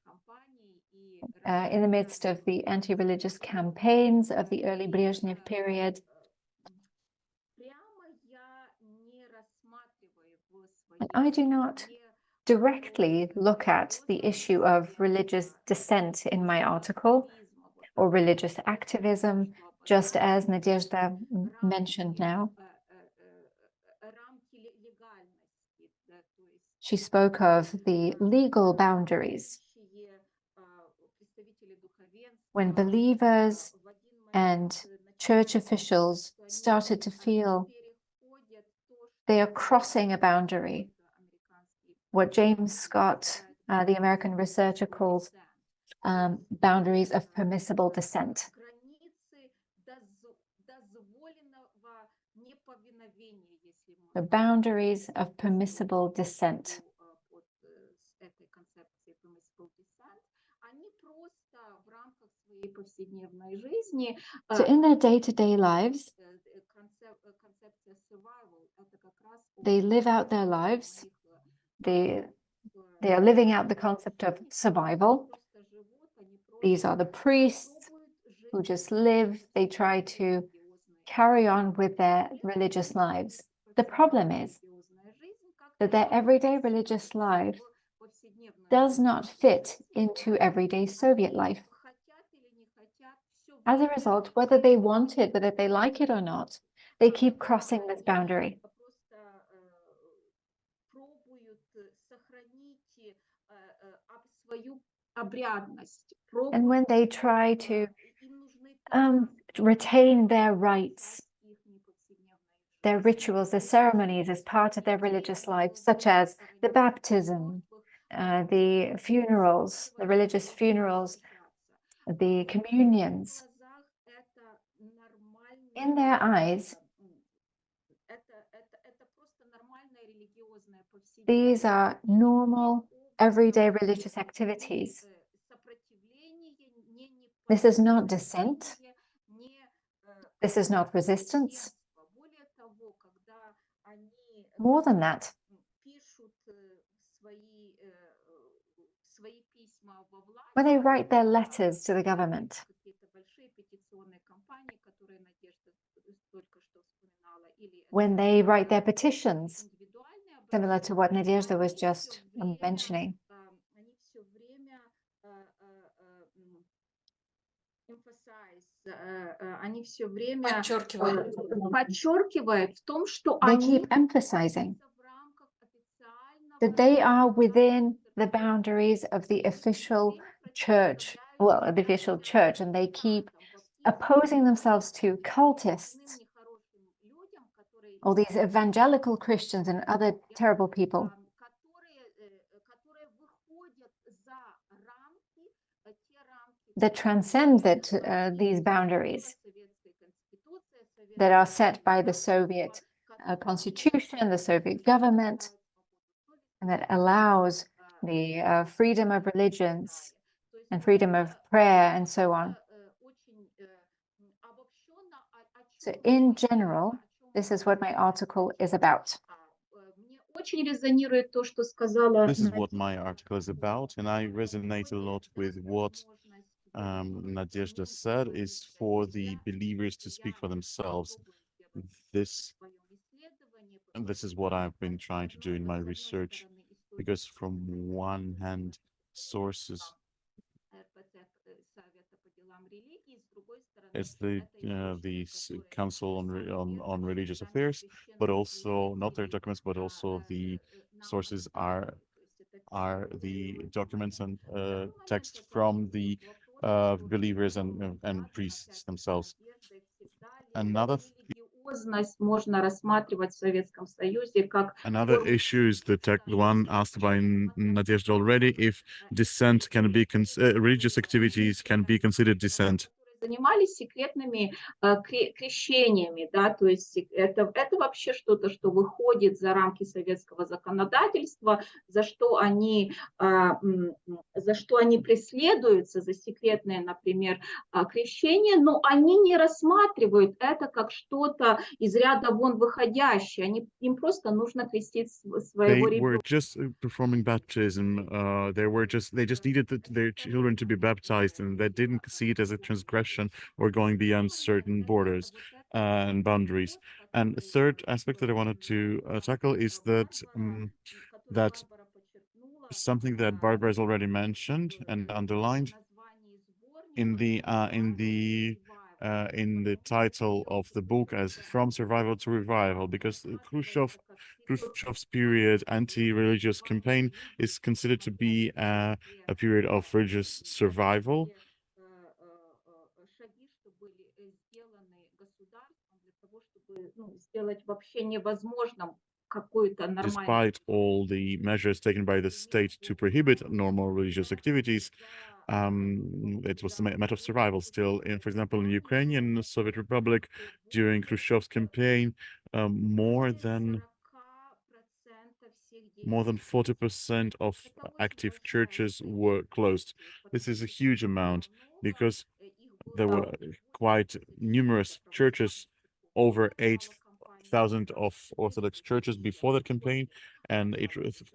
in the midst of the anti-religious campaigns of the early Brezhnev period. And I do not directly look at the issue of religious dissent in my article or religious activism, just as Nadezhda mentioned now. She spoke of the legal boundaries when believers and church officials started to feel they are crossing a boundary, what James Scott, the American researcher, calls boundaries of permissible dissent. the boundaries of permissible dissent. So in their day-to-day lives, they live out their lives. They are living out the concept of survival. These are the priests who just live. They try to carry on with their religious lives. The problem is that their everyday religious life does not fit into everyday Soviet life. As a result, whether they want it, whether they like it or not, they keep crossing this boundary. And when they try to retain their rites, their rituals, their ceremonies as part of their religious life, such as the baptism, the funerals, the religious funerals, the communions, in their eyes, these are normal, everyday religious activities. This is not dissent. This is not resistance. More than that, when they write their letters to the government, when they write their petitions, similar to what Nadezhda was just mentioning, they keep emphasizing that they are within the boundaries of the official church, and they keep opposing themselves to cultists, all these evangelical Christians and other terrible people that transcend these boundaries that are set by the Soviet constitution, the Soviet government, and that allows the freedom of religions and freedom of prayer and so on. So in general, this is what my article is about. This is what my article is about, and I resonate a lot with what Nadezhda said, is for the believers to speak for themselves. This is what I've been trying to do in my research, because from one hand, sources, it's the Council on Religious Affairs, but also not their documents, but also the sources are the documents and text from the believers and priests themselves. Another issue is the one asked by Nadezhda already, if dissent can be religious activities can be considered dissent. Занимались секретными крещениями, да, то есть это вообще что-то, что выходит за рамки советского законодательства, за что они преследуются, за секретное, например, крещение, но они не рассматривают это как что-то из ряда вон выходящее, им просто нужно крестить своего ребенка. They were just performing baptism. They just needed their children to be baptized, and they didn't see it as a transgression or going beyond certain borders and boundaries. And the third aspect that I wanted to tackle is that that something that Barbara has already mentioned and underlined in the title of the book as From Survival to Revival, because Khrushchev's period anti-religious campaign is considered to be a period of religious survival. Despite all the measures taken by the state to prohibit normal religious activities, it was a matter of survival still. For example, in Ukrainian Soviet Republic, during Khrushchev's campaign, more than 40% of active churches were closed. This is a huge amount because there were quite numerous churches, over 8,000 of Orthodox churches before that campaign, and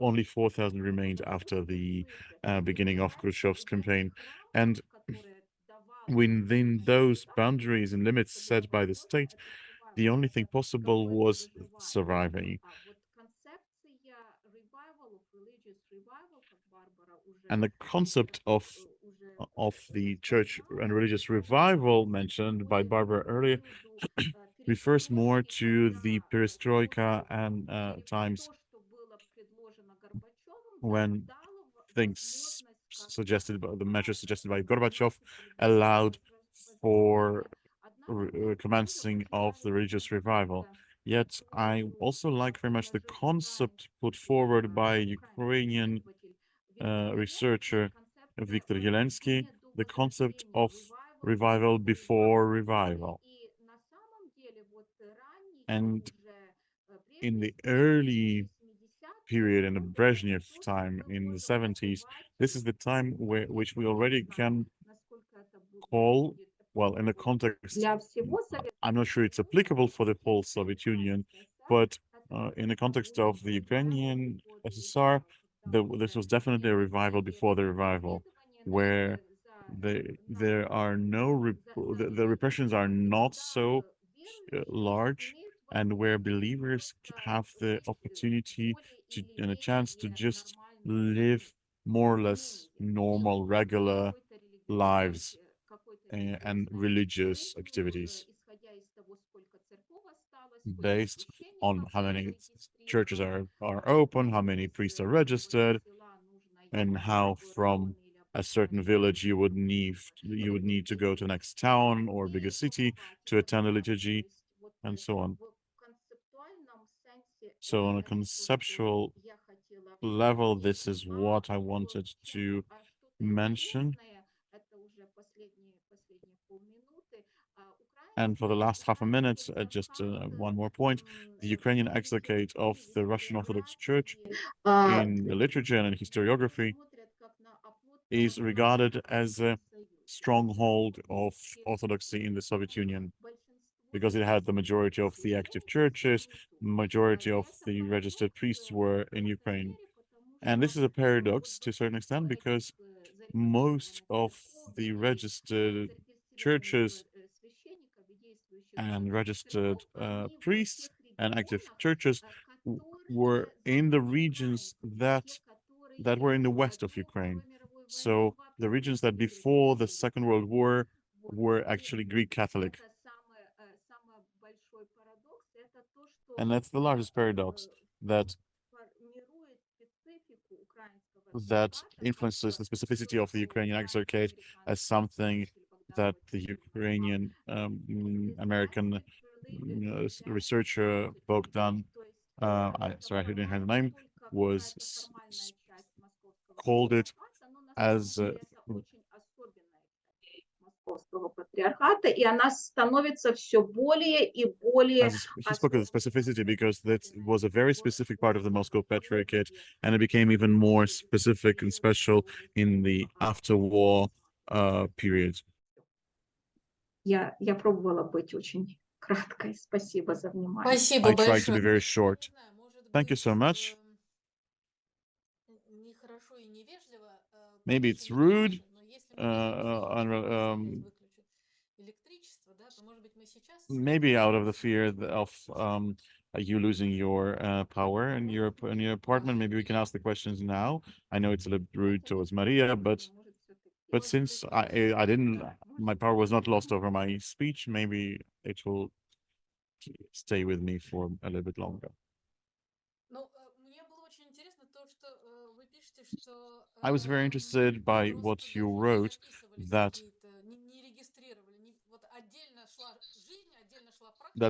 only 4,000 remained after the beginning of Khrushchev's campaign. And within those boundaries and limits set by the state, the only thing possible was surviving. And the concept of the church and religious revival mentioned by Barbara earlier refers more to the perestroika and times when things suggested by the measures suggested by Gorbachev allowed for commencing of the religious revival. Yet I also like very much the concept put forward by Ukrainian researcher Viktor Yelensky, the concept of revival before revival. And in the early period, in the Brezhnev time in the 70s, this is the time which we already can call, well, in the context, I'm not sure it's applicable for the whole Soviet Union, but in the context of the Ukrainian SSR, this was definitely a revival before the revival, where there are no the repressions are not so large, and where believers have the opportunity to and a chance to just live more or less normal, regular lives and religious activities based on how many churches are open, how many priests are registered, and how from a certain village you would need to go to the next town or bigger city to attend a liturgy, and so on. So on a conceptual level, this is what I wanted to mention. And for the last half a minute, just one more point. The Ukrainian exarchate of the Russian Orthodox Church in the literature and in historiography is regarded as a stronghold of Orthodoxy in the Soviet Union, because it had the majority of the active churches, majority of the registered priests were in Ukraine. And this is a paradox to a certain extent, because most of the registered churches and registered priests and active churches were in the regions that were in the west of Ukraine. So the regions that before the Second World War were actually Greek Catholic. And that's the largest paradox, that influences the specificity of the Ukrainian exarchate as something that the Ukrainian American researcher Bogdan, sorry, I didn't have the name, was called it as патриархата, и она становится все более и более. He spoke of the specificity because that was a very specific part of the Moscow Patriarchate, and it became even more specific and special in the after-war period. Я пробовала быть очень краткой. Спасибо за внимание. Спасибо I tried to be большое. very short. Thank you so much. Maybe it's rude, maybe out of the fear of you losing your power in your apartment. Maybe we can ask the questions now. I know it's a little rude towards Maria, but since I didn't, my power was not lost over my speech, maybe it will stay with me for a little bit longer. I was very interested by what you wrote, that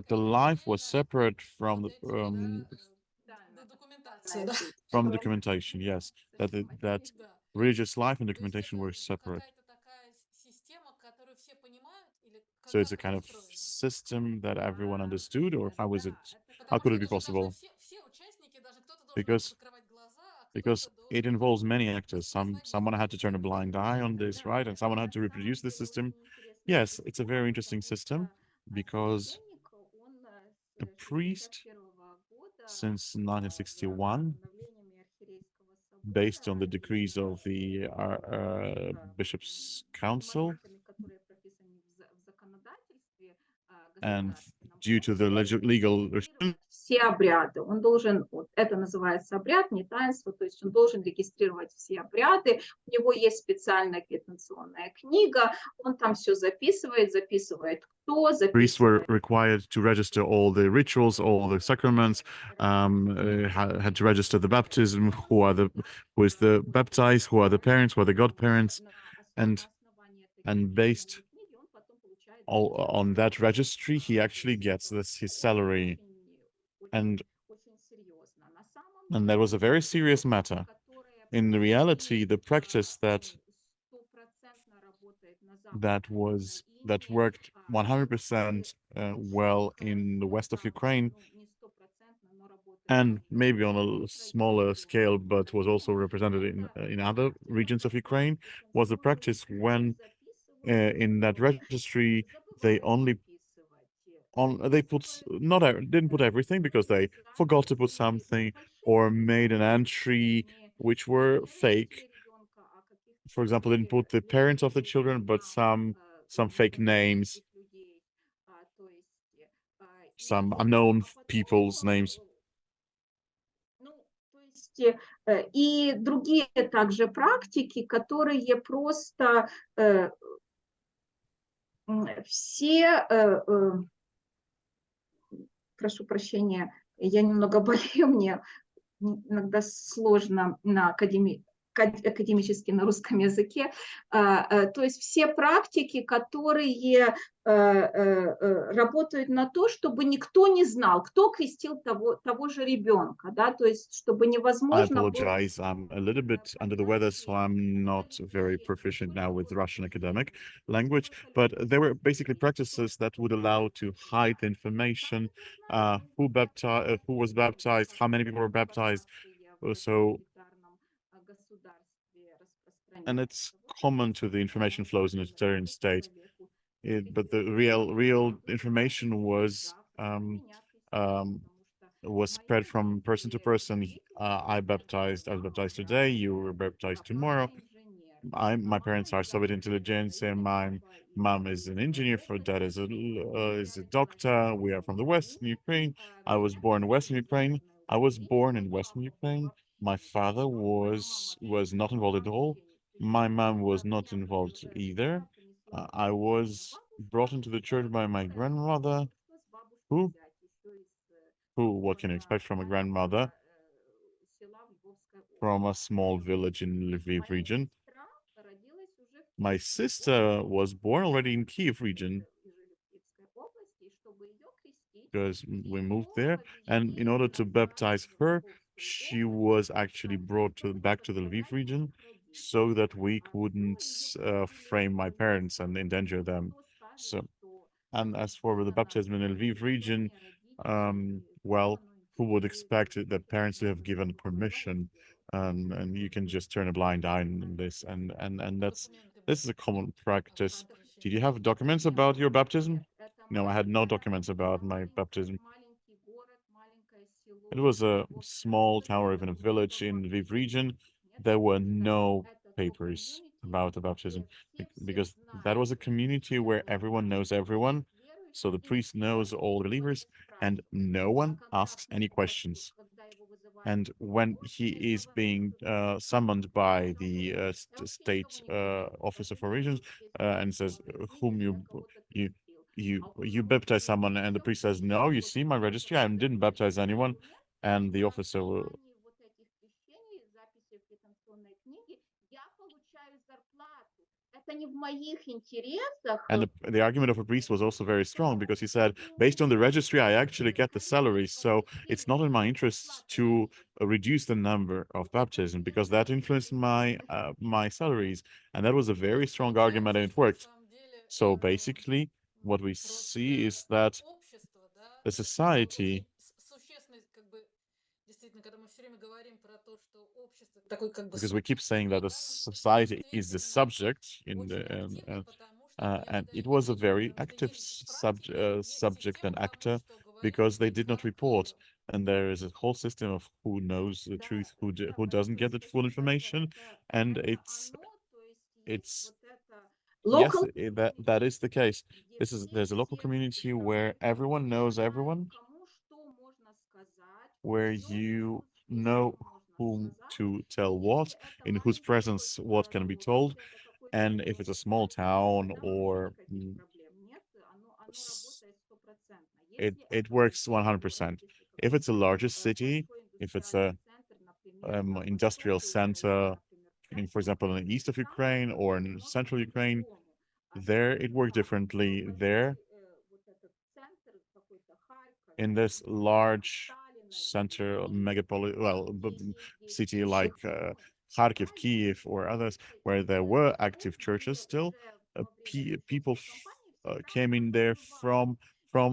the life was separate from the documentation. Yes, that religious life and documentation were separate. So it's a kind of system that everyone understood, or how is it How could it be possible? Because it involves many actors. Someone had to turn a blind eye on this, right? And someone had to reproduce this system. Yes, it's a very interesting system because a priest since 1961, based on the decrees of the Bishops' Council, and due to the legal все обряды. Он должен, вот это называется обряд, не таинство, то есть он должен регистрировать все обряды. У него есть специальная квитанционная книга, он там все записывает, кто, priests were required to register all the rituals, all the sacraments, had to register the baptism, who is the baptized, who are the parents, who are the godparents, and based on that registry, he actually gets his salary. And that was a very serious matter. In reality, the practice that worked 100% well in the west of Ukraine, and maybe on a smaller scale, but was also represented in other regions of Ukraine, was the practice when in that registry they didn't put everything because they forgot to put something or made an entry which were fake. For example, didn't put the parents of the children, but some fake names, some unknown people's names. И другие также практики, которые просто все, прошу прощения, я немного болею, мне иногда сложно на академически на русском языке, то есть все практики, которые работают на то, чтобы никто не знал, кто крестил того же ребенка, да, то есть чтобы невозможно... I apologize, I'm a little bit under the weather, so I'm not very proficient now with Russian academic language, but there were basically practices that would allow to hide the information, who was baptized, how many people were baptized, so... And it's common to the information flows in a totalitarian state. But the real information was spread from person to person. I was baptized today, you were baptized tomorrow. My parents are Soviet intelligentsia. My mom is an engineer, for dad is a doctor. We are from the Western Ukraine. I was born in Western Ukraine. I was born in Western Ukraine. My father was not involved at all. My mom was not involved either. I was brought into the church by my grandmother, who what can you expect from a grandmother from a small village in Lviv region. My sister was born already in Kyiv region because we moved there, and in order to baptize her, she was actually brought back to the Lviv region so that we couldn't frame my parents and endanger them. So, and as for the baptism in the Lviv region, well, who would expect it that parents to have given permission, and you can just turn a blind eye on this, and this is a common practice. Did you have documents about your baptism? No, I had no documents about my baptism. It was a small town or even a village in the Lviv region. There were no papers about the baptism because that was a community where everyone knows everyone. So the priest knows all the believers and no one asks any questions. And when he is being summoned by the state officer for regions and says, whom you baptize someone, and the priest says, no, you see my registry, I didn't baptize anyone. And the officer will... And the argument of a priest was also very strong because he said, based on the registry, I actually get the salary. So it's not in my interests to reduce the number of baptism because that influenced my salaries. And that was a very strong argument, and it worked. So basically, what we see is that the society because we keep saying that the society is the subject and it was a very active subject and actor because they did not report, and there is a whole system of who knows the truth, who doesn't get the full information, and it's Local yes, that is the case. There's a local community where everyone knows everyone, where you know whom to tell what, in whose presence what can be told, and if it's a small town or it works 100%. If it's a larger city, if it's a industrial center, for example, in the east of Ukraine or in central Ukraine, there it worked differently. There, in this large center megapolis, city like Kharkiv, Kyiv, or others, where there were active churches still, people came in there from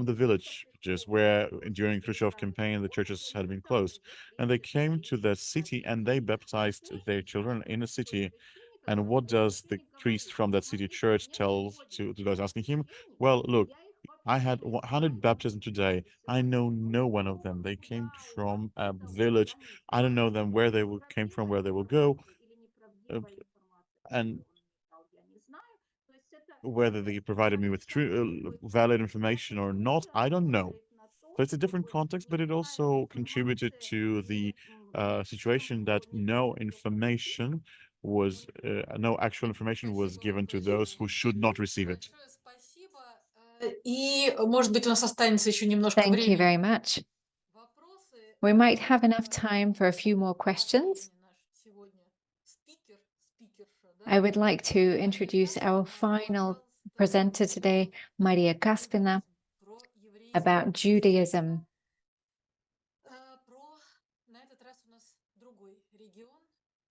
the villages where during Khrushchev campaign the churches had been closed, and they came to the city and they baptized their children in a city. And what does the priest from that city church tell to those asking him? Well, look, I had 100 baptisms today. I know no one of them. They came from a village. I don't know them, where they came from, where they will go, and whether they provided me with true, valid information or not, I don't know. So it's a different context, but it also contributed to the situation that no actual information was given to those who should not receive it. Thank you very much. We might have enough time for a few more questions. I would like to introduce our final presenter today, Maria Kaspina, about Judaism.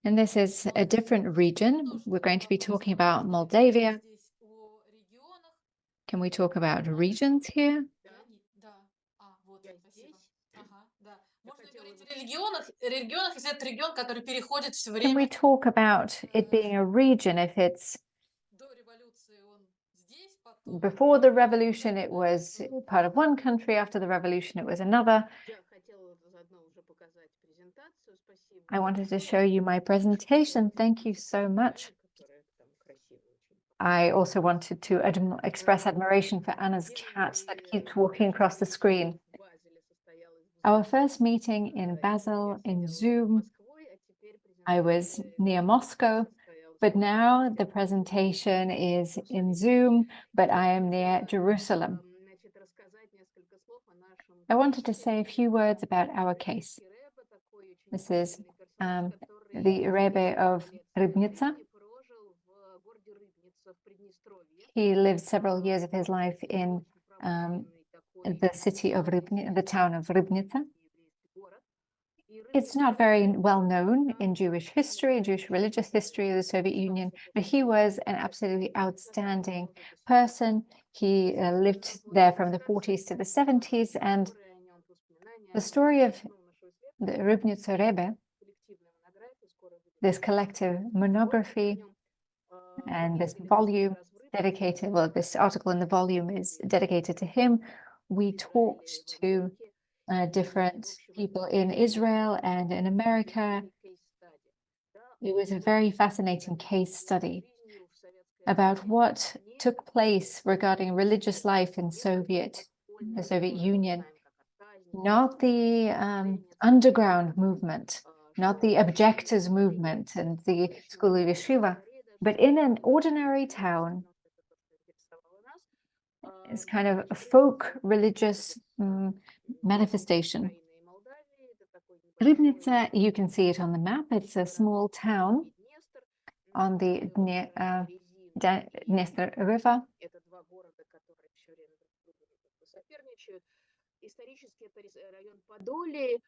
And this is a different region. We're going to be talking about Moldavia. Can we talk about regions here? Can we talk about it being a region if it's before the revolution it was part of one country, after the revolution it was another? I wanted to show you my presentation. Thank you so much. I also wanted to express admiration for Anna's cat that keeps walking across the screen. Our first meeting in Basel in Zoom, I was near Moscow, but now the presentation is in Zoom, but I am near Jerusalem. I wanted to say a few words about our case. This is the Rebbe of Rybnitsa. He lived several years of his life in the city of the town of Rybnitsa. It's not very well known in Jewish history, Jewish religious history of the Soviet Union, but he was an absolutely outstanding person. He lived there from the 40s to the 70s, and the story of the Rybnitsa Rebbe, this collective monography and this volume dedicated, well, this article in the volume is dedicated to him. We talked to different people in Israel and in America. It was a very fascinating case study about what took place regarding religious life in the Soviet Union. Not the underground movement, not the objectors movement and the school of yeshiva, but in an ordinary town. It's kind of a folk religious manifestation. Rybnitsa, you can see it on the map. It's a small town on the Dniester River.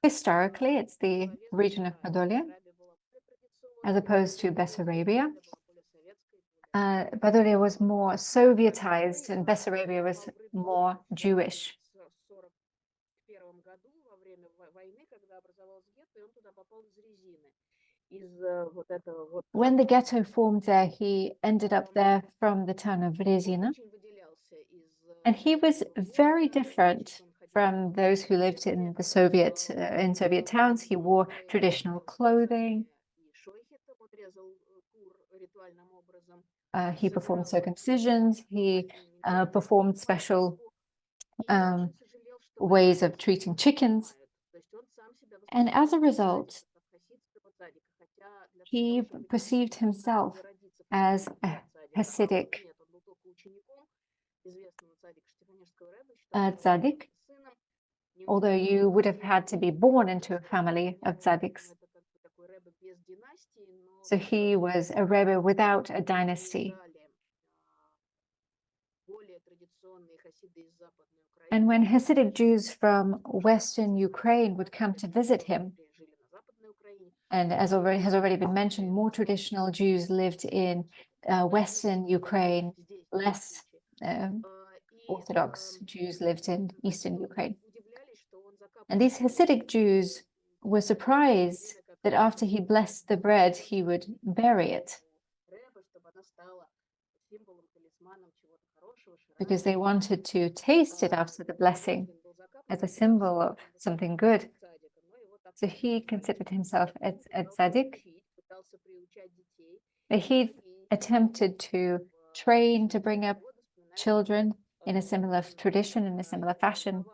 Historically, it's the region of Podolia, as opposed to Bessarabia. Podolia was more Sovietized and Bessarabia was more Jewish. When the ghetto formed there, he ended up there from the town of Rezina. And he was very different from those who lived in the Soviet towns. He wore traditional clothing. He performed circumcisions. He performed special ways of treating chickens. And as a result, he perceived himself as a Hasidic tzaddik, although you would have had to be born into a family of tzaddiks. So he was a rebbe without a dynasty. And when Hasidic Jews from Western Ukraine would come to visit him, and as has already been mentioned, more traditional Jews lived in Western Ukraine, less Orthodox Jews lived in Eastern Ukraine. And these Hasidic Jews were surprised that after he blessed the bread, he would bury it, because they wanted to taste it after the blessing as a symbol of something good. So he considered himself a tzaddik. He attempted to train, to bring up children in a similar tradition, in a similar fashion.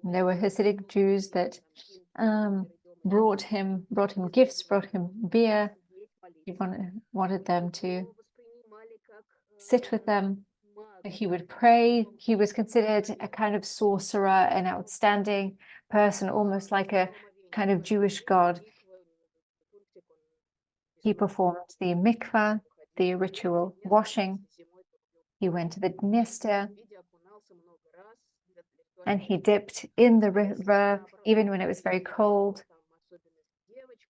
There were Hasidic Jews that brought him gifts, brought him beer. He wanted them to sit with them. He would pray. He was considered a kind of sorcerer, an outstanding person, almost like a kind of Jewish god. He performed the mikvah, the ritual washing. He went to the Dniester, and he dipped in the river, even when it was very cold,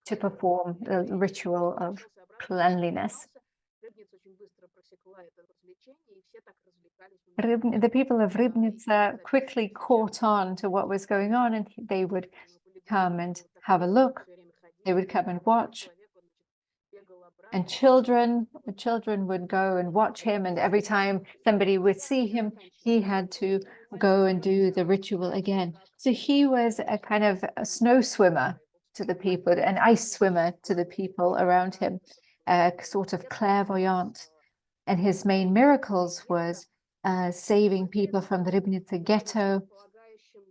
to perform the ritual of cleanliness. The people of Ribnica quickly caught on to what was going on, and they would come and have a look. They would come and watch. And children would go and watch him, and every time somebody would see him, he had to go and do the ritual again. So he was a kind of a snow swimmer to the people, an ice swimmer to the people around him, a sort of clairvoyant. And his main miracles was saving people from the Ribnica ghetto.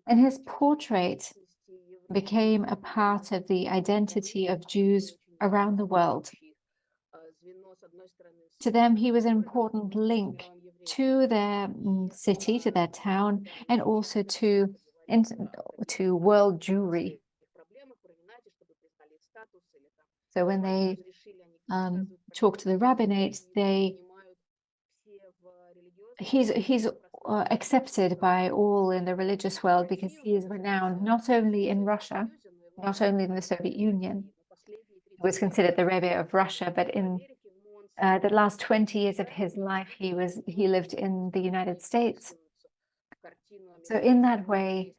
And his portrait became a part of the identity of Jews around the world. To them, he was an important link to their city, to their town, and also to world Jewry. So when they talk to the rabbinate, he's accepted by all in the religious world, because he is renowned not only in Russia, not only in the Soviet Union. He was considered the Rebbe of Russia, but in the last 20 years of his life, he lived in the United States. So in that way,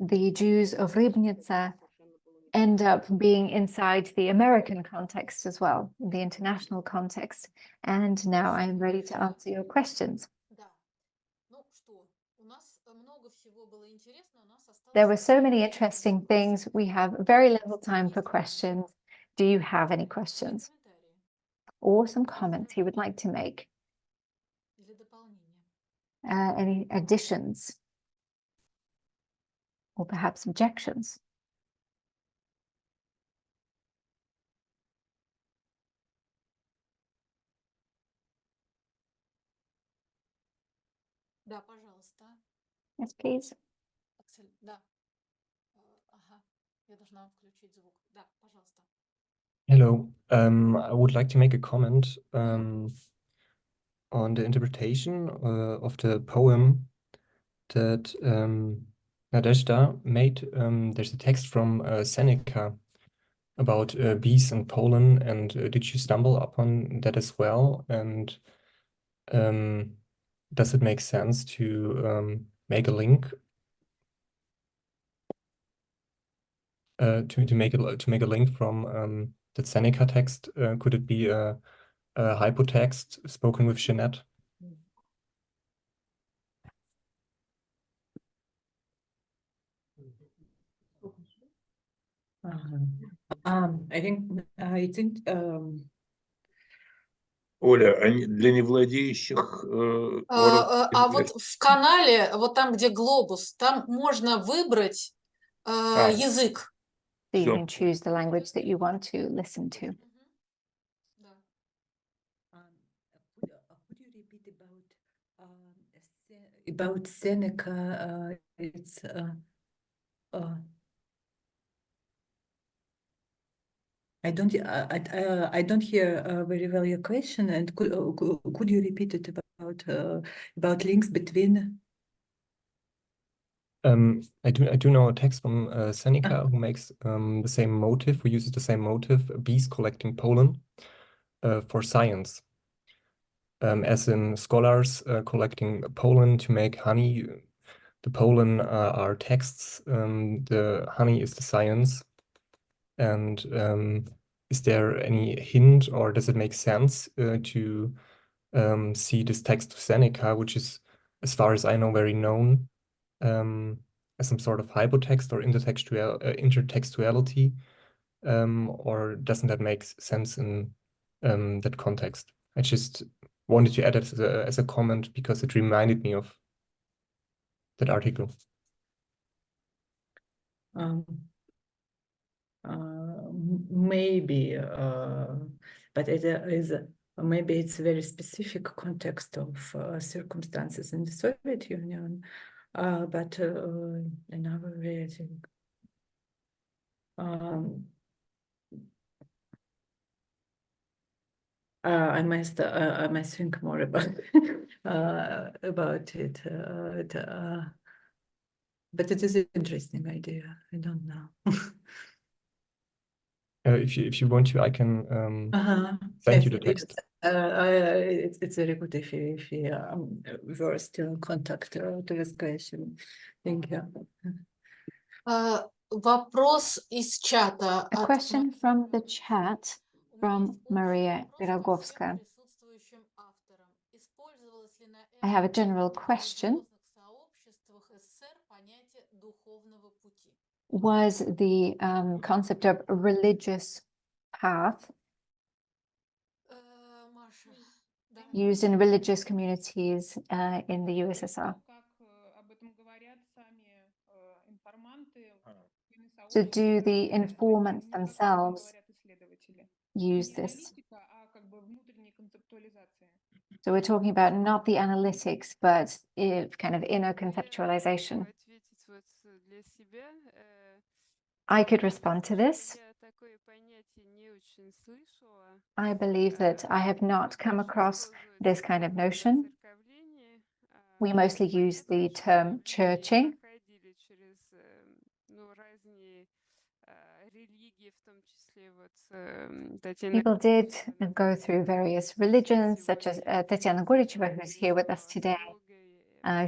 the Jews of Ribnica end up being inside the American context as well, the international context. And now I'm ready to answer your questions. There were so many interesting things. We have very little time for questions. Do you have any questions or some comments you would like to make? Any additions or perhaps objections? Yes, please. Hello. I would like to make a comment on the interpretation of the poem that Nadezhda made. There's a text from Seneca about bees and pollen, and did you stumble upon that as well? And does it make sense to make a link to make a link from the Seneca text? Could it be a hypotext spoken with Jeanette? I think Оля, для невладеющих А вот в канале, вот там, где глобус, там можно выбрать язык. So you Sure. can choose the language that you want to listen to. could you repeat about Seneca? It's I don't hear very well your question, and could you repeat it about links between? I do know a text from Seneca who makes the same motive, who uses the same motive, bees collecting pollen for science. As in scholars collecting pollen to make honey. The pollen are texts, the honey is the science. And is there any hint, or does it make sense to see this text of Seneca, which is, as far as I know, very known as some sort of hypotext or intertextuality, or doesn't that make sense in that context? I just wanted to add it as a comment because it reminded me of that article. Maybe, but it is maybe it's a very specific context of circumstances in the Soviet Union, but in our way, I think I must think more about it. But it is an interesting idea. I don't know. If you want to, I can send you the text. It's very good if we were still in contact to this question. Thank you. Вопрос из чата. A question from the chat from Maria Kaspina. I have a general question. Was the concept of religious path used in religious communities in the USSR? So do the informants themselves use this? So we're talking about not the analytics, but kind of inner conceptualization. I could respond to this. I believe that I have not come across this kind of notion. We mostly use the term churching. People did go through various religions, such as Tatiana Goricheva, who's here with us today.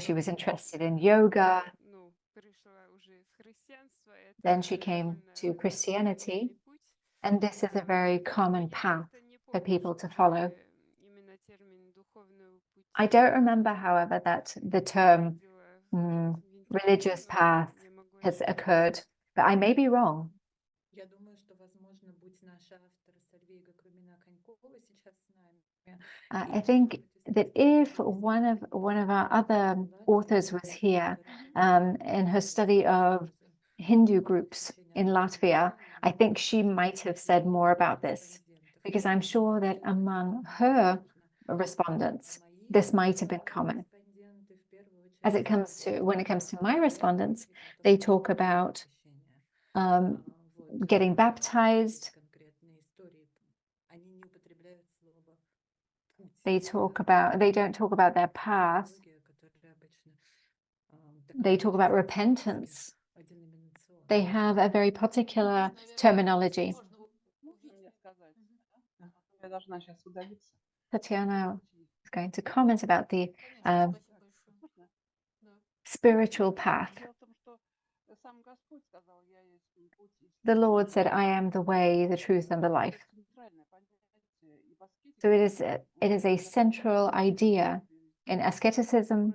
She was interested in yoga. Then she came to Christianity, and this is a very common path for people to follow. I don't remember, however, that the term religious path has occurred, but I may be wrong. I think that if one of our other authors was here in her study of Hindu groups in Latvia, I think she might have said more about this, because I'm sure that among her respondents, this might have been common. When it comes to my respondents, they talk about getting baptized. They don't talk about their path. They talk about repentance. They have a very particular terminology. Tatiana is going to comment about the spiritual path. The Lord said, I am the way, the truth, and the life. So it is a central idea in asceticism.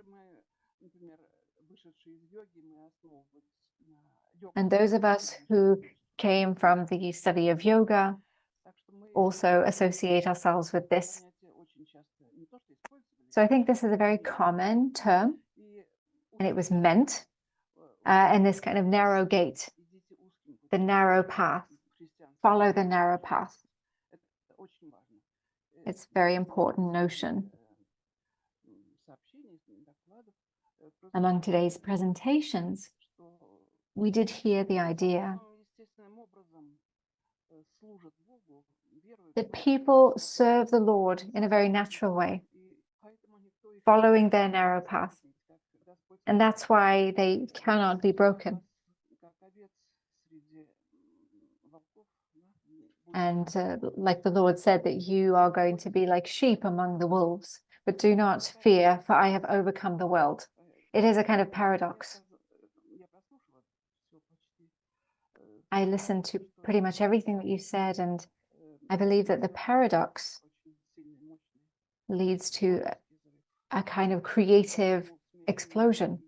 And those of us who came from the study of yoga also associate ourselves with this. So I think this is a very common term, and it was meant in this kind of narrow gate, the narrow path, follow the narrow path. It's a very important notion. Among today's presentations, we did hear the idea that people serve the Lord in a very natural way, following their narrow path. And that's why they cannot be broken. And like the Lord said, that you are going to be like sheep among the wolves, but do not fear, for I have overcome the world. It is a kind of paradox. I listened to pretty much everything that you said, and I believe that the paradox leads to a kind of creative explosion.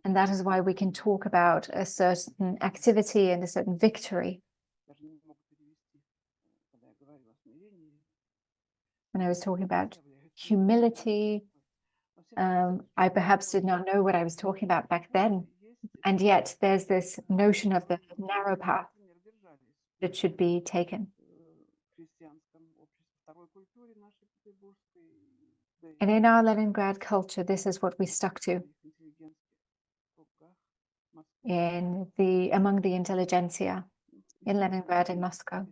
And that is why we can talk about a certain activity and a certain victory. When I was talking about humility, I perhaps did not know what I was talking about back then. And yet there's this notion of the narrow path that should be taken. And in our Leningrad culture, this is what we stuck to. Among the intelligentsia in Leningrad and Moscow.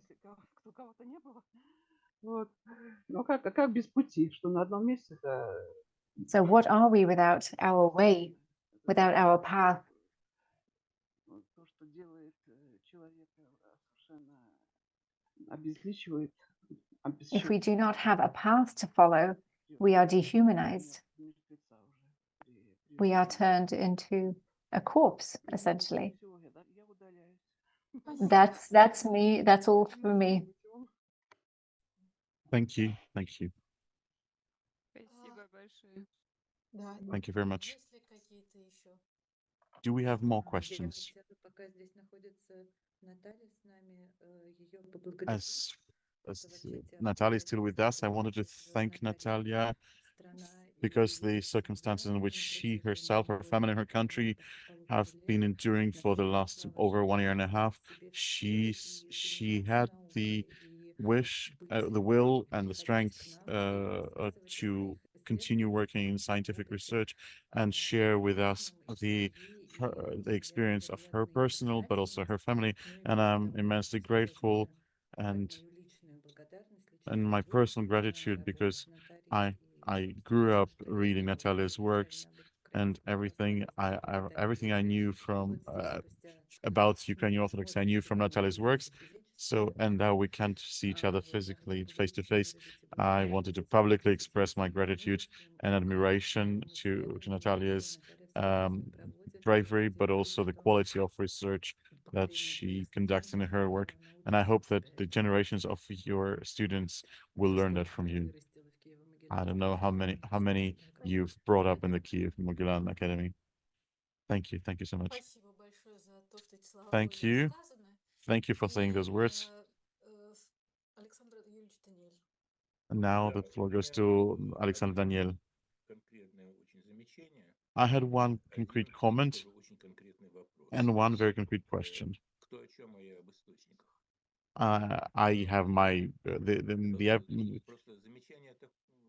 So what are we without our way, without our path? If we do not have a path to follow, we are dehumanized. We are turned into a corpse, essentially. That's me. That's all for me. Thank you. Thank you. Thank you very much. Do we have more questions? As Natalia is still with us, I wanted to thank Natalia because the circumstances in which she herself, her family, and her country have been enduring for the last over 1 year and a half. She had the wish, the will, and the strength to continue working in scientific research and share with us the experience of her personal, but also her family. And I'm immensely grateful and my personal gratitude because I grew up reading Natalia's works, and everything I knew from about Ukrainian Orthodox I knew from Natalia's works. So, and now we can't see each other physically, face to face. I wanted to publicly express my gratitude and admiration to Natalia's bravery, but also the quality of research that she conducts in her work. And I hope that the generations of your students will learn that from you. I don't know how many you've brought up in the Kyiv-Mohyla Academy. Thank you so much. Thank you. Thank you for saying those words. And now the floor goes to Alexander Daniel. I had one concrete comment and one very concrete question. I have my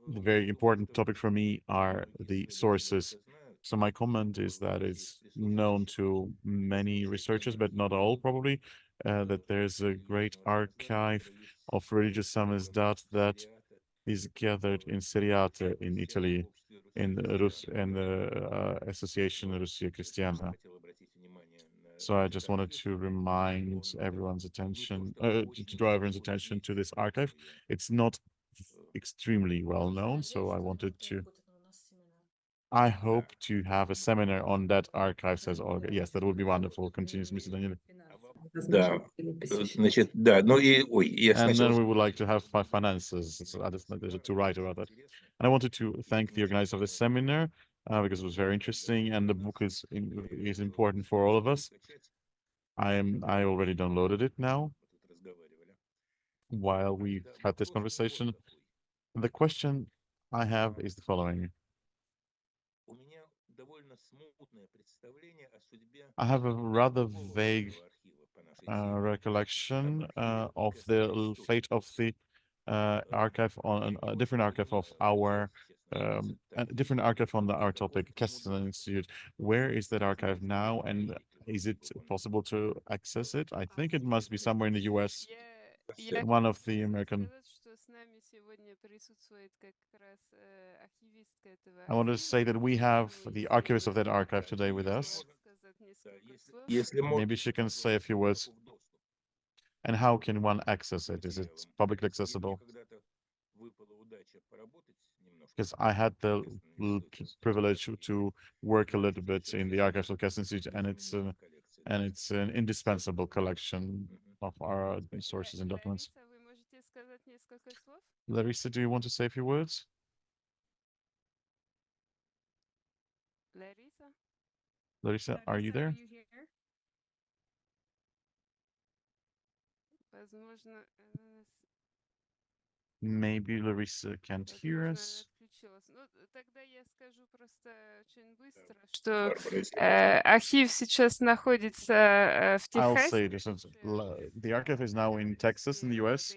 the very important topic for me are the sources. So my comment is that it's known to many researchers, but not all probably, that there's a great archive of religious samizdat that is gathered in Seriate in Italy, in the Association Russia Christiana. So I just wanted to remind everyone's attention, to draw everyone's attention to this archive. It's not extremely well known, so I wanted to. I hope to have a seminar on that archive, says Olga. Yes, that would be wonderful. Continues Mr. Daniel. Да, значит, да, ну и, ой, я And сначала... then we would like to have finances to write about that. And I wanted to thank the organizer of the seminar because it was very interesting, and the book is important for all of us. I already downloaded it now while we had this conversation. The question I have is the following. I have a rather vague recollection of the fate of the archive on a different archive of our a different archive on our topic, Kessler Institute. Where is that archive now, and is it possible to access it? I think it must be somewhere in the US. One of the American. I want to say that we have the archivist of that archive today with us. Maybe she can say a few words. And how can one access it? Is it publicly accessible? Because I had the privilege to work a little bit in the archives of Kessler Institute, and it's an indispensable collection of our sources and documents. Larissa, do you want to say a few words? Larissa, are you there? Maybe Larissa can't hear us. Что архив сейчас находится в I'll Техасе. say this. The archive is now in Texas, in the US,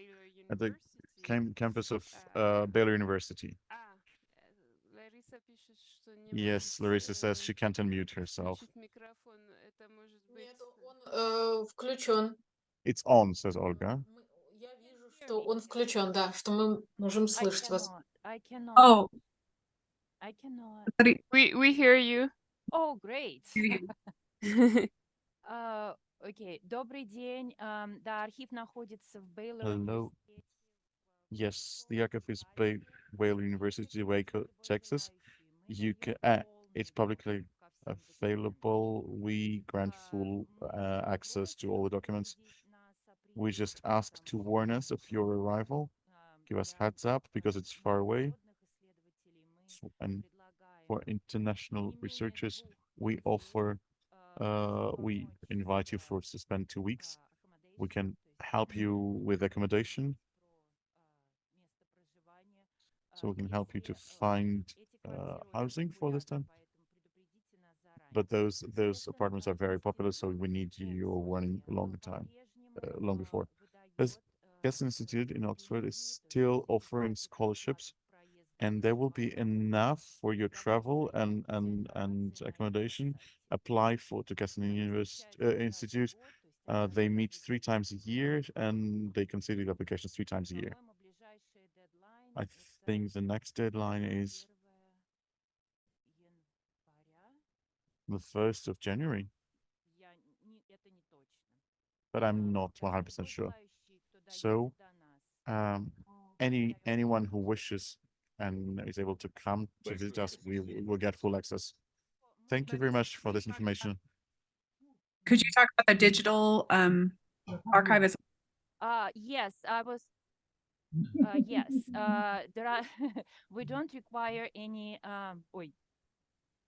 at the campus of Baylor University. Yes, Larissa says she can't unmute herself. Включен. It's on, says Olga. Я вижу, что он включен, да, что мы можем слышать вас. I cannot. Oh, I cannot. We hear you. Oh, great. Окей, добрый день. Да, архив находится в Baylor. Hello. Yes, the archive is Baylor University, Waco, Texas. You can. It's publicly available. We grant full access to all the documents. We just ask to warn us of your arrival. Give us heads up because it's far away. And for international researchers, we offer, we invite you to spend 2 weeks. We can help you with accommodation. So we can help you to find housing for this time. But those apartments are very popular, so we need your warning long before. This Kessler Institute in Oxford is still offering scholarships, and there will be enough for your travel and accommodation. Apply to Kessler Institute. They meet 3 times a year, and they consider the applications 3 times a year. I think the next deadline is the 1st of January. But I'm not 100% sure. So anyone who wishes and is able to come to visit us, we will get full access. Thank you very much for this information. could you talk about the digital archive as Yes, I was. Yes, there are. We don't require any. Ой,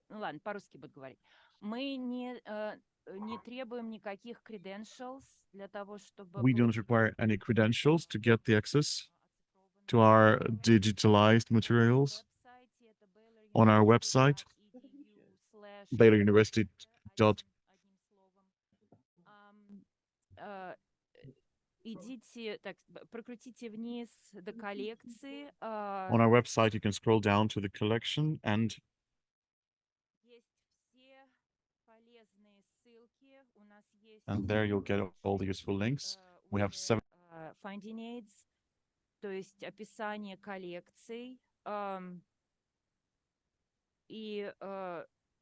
ну ладно, по-русски буду говорить. Мы не требуем никаких credentials для того, чтобы. We don't require any credentials to get the access to our digitalized materials on our website, BaylorUniversity. Идите, так, прокрутите вниз до коллекции. On our website, you can scroll down to the collection, and there you'll get all the useful links. We have 7 finding aids, то есть описание коллекций. И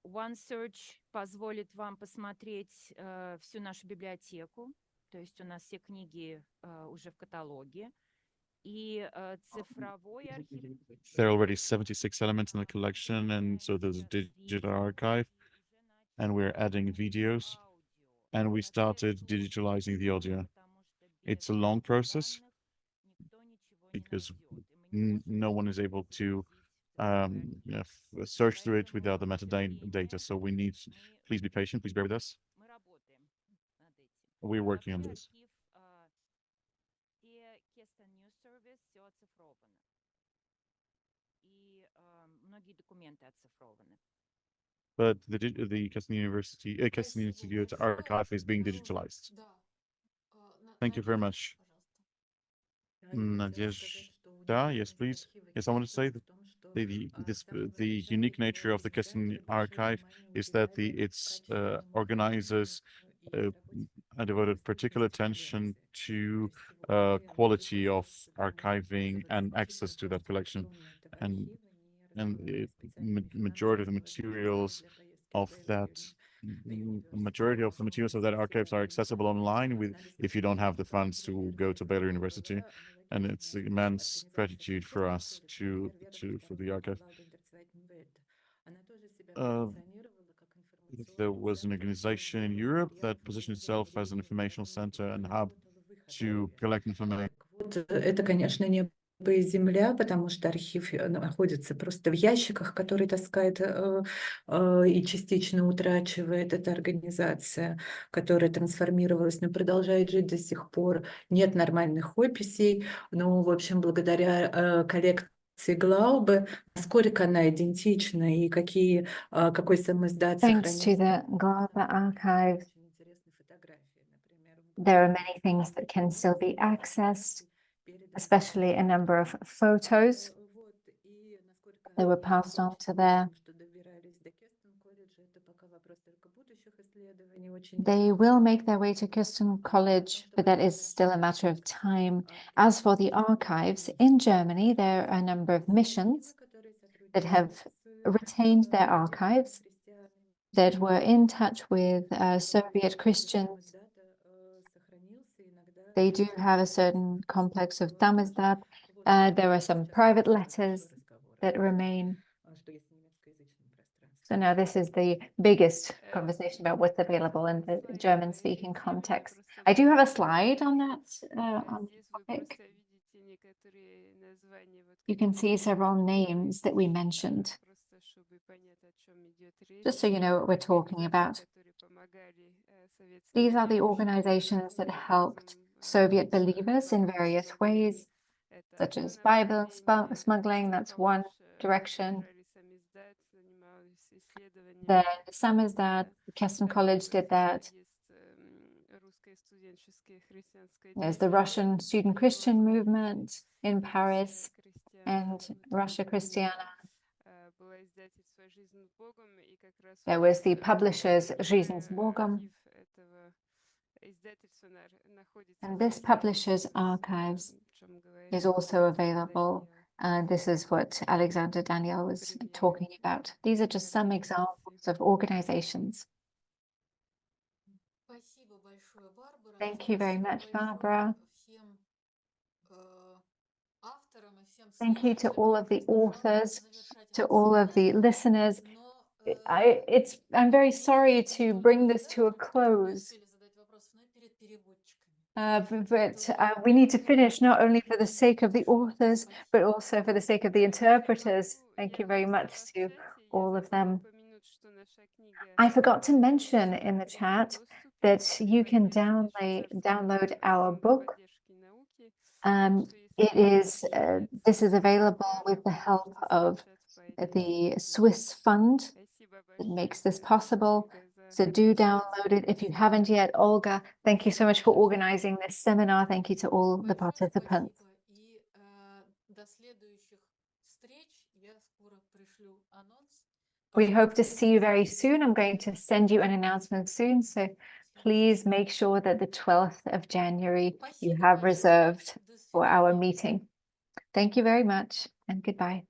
One search позволит вам посмотреть всю нашу библиотеку, то есть у нас все книги уже в каталоге. И цифровой архив. There are already 76 elements in the collection, and so there's a digital archive, and we're adding videos, and we started digitalizing the audio. It's a long process because no one is able to search through it without the metadata. So we need, please be patient, please bear with us. We're working on this. But the Kaspina University, Kaspina Institute archive is being digitalized. Thank you very much. Nadezhda, yes, please. Yes, I want to say that the unique nature of the Kaspina archive is that its organizers devoted particular attention to quality of archiving and access to that collection, and the majority of the materials of that archives are accessible online if you don't have the funds to go to Baylor University, and it's immense gratitude for us for the archive. There was an organization in Europe that positioned itself as an informational center and hub to collect information. Это, конечно, небо и земля, потому что архив находится просто в ящиках, которые таскает и частично утрачивает эта организация, которая трансформировалась, но продолжает жить до сих пор. Нет нормальных описей, но, в общем, благодаря коллекции Glaube, насколько она идентична и какой самиздат Thanks to the Glaube archive, there are many things that can still be accessed, especially a number of photos that were passed on to there. They will make their way to Kirsten College, but that is still a matter of time. As for the archives, in Germany, there are a number of missions that have retained their archives, that were in touch with Soviet Christians. They do have a certain complex of tamizdat. There are some private letters that remain. So now this is the biggest conversation about what's available in the German-speaking context. I do have a slide on that on the topic. You can see several names that we mentioned, just so you know what we're talking about. These are the organizations that helped Soviet believers in various ways, such as Bible smuggling, that's one direction. The Samizdat, Kirsten College did that. There's the Russian student Christian movement in Paris and Russia Christiana. There was the publishers Жизнь с Богом. And this publisher's archives is also available. This is what Alexander Daniel was talking about. These are just some examples of organizations. Thank you very much, Barbara. Thank you to all of the authors, to all of the listeners. I'm very sorry to bring this to a close. But we need to finish, not only for the sake of the authors, but also for the sake of the interpreters. Thank you very much to all of them. I forgot to mention in the chat that you can download our book. This is available with the help of the Swiss fund that makes this possible. So do download it if you haven't yet. Olga, thank you so much for organizing this seminar. Thank you to all the participants. We hope to see you very soon. I'm going to send you an announcement soon. So please make sure that the 12th of January you have reserved for our meeting. Thank you very much and goodbye.